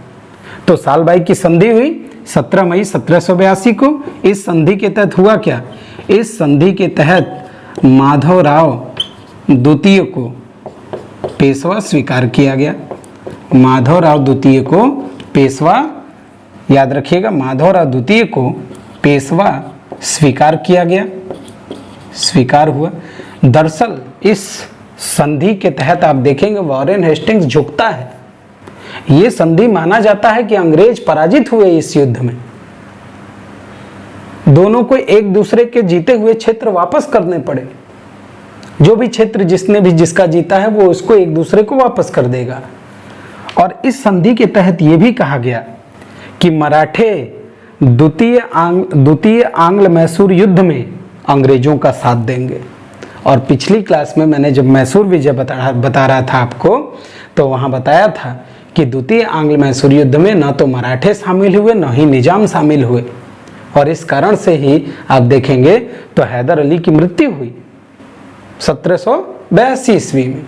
तो सालबाई की संधि हुई 17 मई 1782 को। इस संधि के तहत हुआ क्या? इस संधि के तहत माधवराव द्वितीय को पेशवा स्वीकार किया गया। माधवराव द्वितीय को पेशवा, याद रखिएगा, माधवराव द्वितीय को पेशवा स्वीकार किया गया, स्वीकार हुआ। दरअसल इस संधि के तहत आप देखेंगे वॉरेन हेस्टिंग्स झुकता है, ये संधि माना जाता है कि अंग्रेज पराजित हुए इस युद्ध में। दोनों को एक दूसरे के जीते हुए क्षेत्र वापस करने पड़े। जो भी क्षेत्र जिसने भी जिसका जीता है वो उसको एक दूसरे को वापस कर देगा। और इस संधि के तहत ये भी कहा गया कि मराठे द्वितीय आंग्ल मैसूर युद्ध में अंग्रेजों का साथ देंगे। और पिछली क्लास में मैंने जब मैसूर विजय बता रहा था आपको, तो वहाँ बताया था कि द्वितीय आंग्ल मैसूर युद्ध में न तो मराठे शामिल हुए न ही निजाम शामिल हुए। और इस कारण से ही आप देखेंगे तो हैदर अली की मृत्यु हुई 1782 ईस्वी में।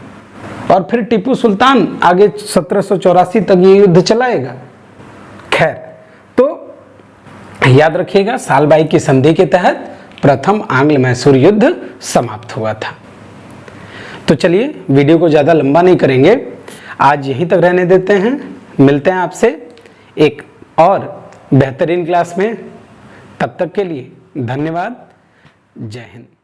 और फिर टीपू सुल्तान आगे 1784 तक ये युद्ध चलाएगा। खैर, तो याद रखिएगा साल बाई की संधि के तहत प्रथम आंग्ल मैसूर युद्ध समाप्त हुआ था। तो चलिए वीडियो को ज़्यादा लंबा नहीं करेंगे, आज यहीं तक रहने देते हैं। मिलते हैं आपसे एक और बेहतरीन क्लास में। तब तक के लिए धन्यवाद। जय हिंद।